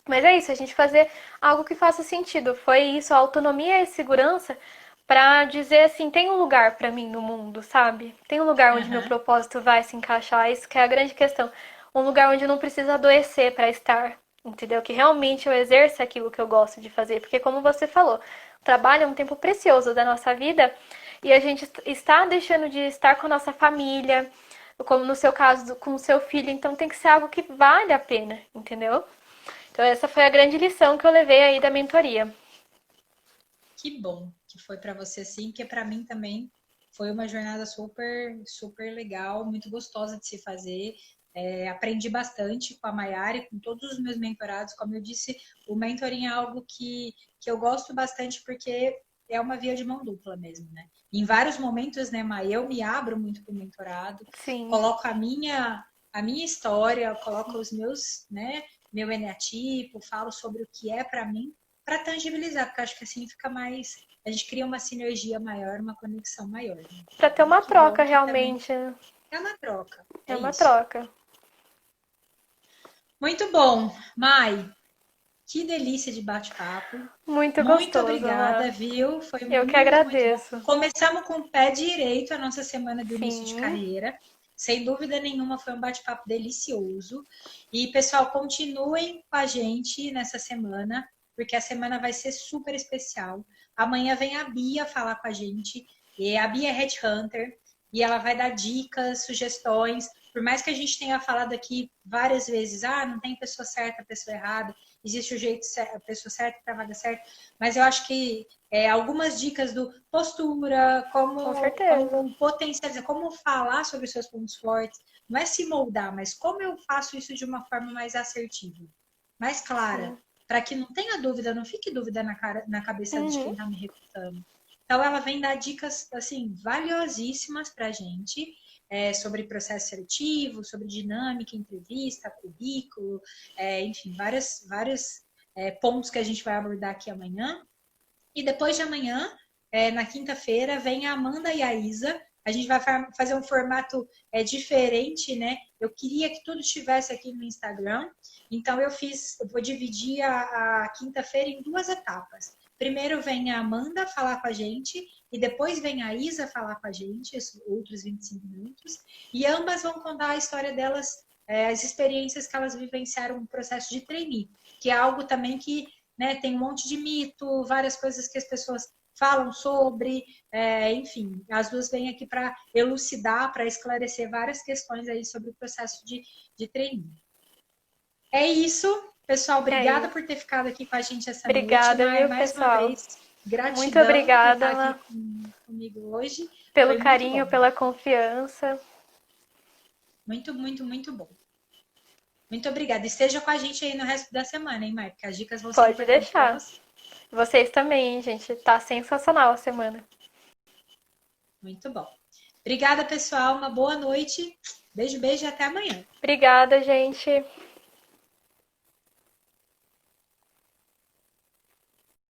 Mas é isso, a gente fazer algo que faça sentido. Foi isso, a autonomia e segurança para dizer assim, tem um lugar para mim no mundo, sabe? Tem um lugar onde meu Uhum. propósito vai se encaixar, isso que é a grande questão. Um lugar onde eu não preciso adoecer para estar, entendeu? Que realmente eu exerça aquilo que eu gosto de fazer, porque como você falou, o trabalho é um tempo precioso da nossa vida e a gente está deixando de estar com a nossa família, como no seu caso com o seu filho, então tem que ser algo que vale a pena, entendeu? Então essa foi a grande lição que eu levei aí da mentoria. Que bom que foi para você sim, porque para mim também foi uma jornada super, super legal, muito gostosa de se fazer. Aprendi bastante com a Mayara e com todos os meus mentorados. Como eu disse, o mentoring é algo que eu gosto bastante porque é uma via de mão dupla mesmo, né? Em vários momentos, né, May, eu me abro muito para o mentorado, Sim, coloco a minha história, coloco os meus, né, meu eneatipo, falo sobre o que é para mim, para tangibilizar, porque acho que assim fica mais. A gente cria uma sinergia maior, uma conexão maior. Né? para ter Então, uma que bom troca que também realmente, né? é uma troca. É É uma isso. troca. Muito bom, Mai. Que delícia de bate-papo. Muito Muito gostoso, obrigada, Ana. viu? Foi Eu que muito, muito bom. agradeço. Começamos com o pé direito a nossa semana do início de Sim, carreira. Sem dúvida nenhuma, foi um bate-papo delicioso. E, pessoal, continuem com a gente nessa semana, porque a semana vai ser super especial. Amanhã vem a Bia falar com a gente. E a Bia é Headhunter e ela vai dar dicas, sugestões. Por mais que a gente tenha falado aqui várias vezes, não tem pessoa certa, pessoa errada. existe o jeito certo, a pessoa certa para a vaga certa, mas eu acho que algumas dicas do postura, Com certeza. como potencializar, como falar sobre os seus pontos fortes, não é se moldar, mas como eu faço isso de uma forma mais assertiva, mais clara, Sim. para que não tenha dúvida, não fique dúvida na cabeça de quem Uhum. está me recrutando. Então, ela vem dar dicas, assim, valiosíssimas para a gente, sobre processo seletivo, sobre dinâmica, entrevista, currículo, enfim, vários pontos que a gente vai abordar aqui amanhã. E depois de amanhã, na quinta-feira, vem a Amanda e a Isa. A gente vai fazer um formato diferente, né? Eu queria que tudo estivesse aqui no Instagram. Então, eu vou dividir a quinta-feira em duas etapas. Primeiro vem a Amanda falar com a gente e depois vem a Isa falar com a gente, outros 25 minutos. E ambas vão contar a história delas, as experiências que elas vivenciaram no processo de trainee, que é algo também que, né, tem um monte de mito, várias coisas que as pessoas falam sobre, enfim, as duas vêm aqui para elucidar, para esclarecer várias questões aí sobre o processo de trainee. É isso, pessoal. É Obrigada isso. por ter ficado aqui com a gente essa noite. Obrigada, viu, Mais uma pessoal? vez, Muito gratidão por obrigada, estar aqui Ana, comigo hoje. pelo Foi muito carinho, bom. pela confiança. Muito, muito, muito bom. Muito obrigada. Esteja com a gente aí no resto da semana, hein, Mai? Porque as dicas vão ser Pode importantes para deixar. você. Vocês também, hein, gente. Tá sensacional a semana. Muito bom. Obrigada, pessoal. Uma boa noite. Beijo, beijo e até amanhã. Obrigada, gente.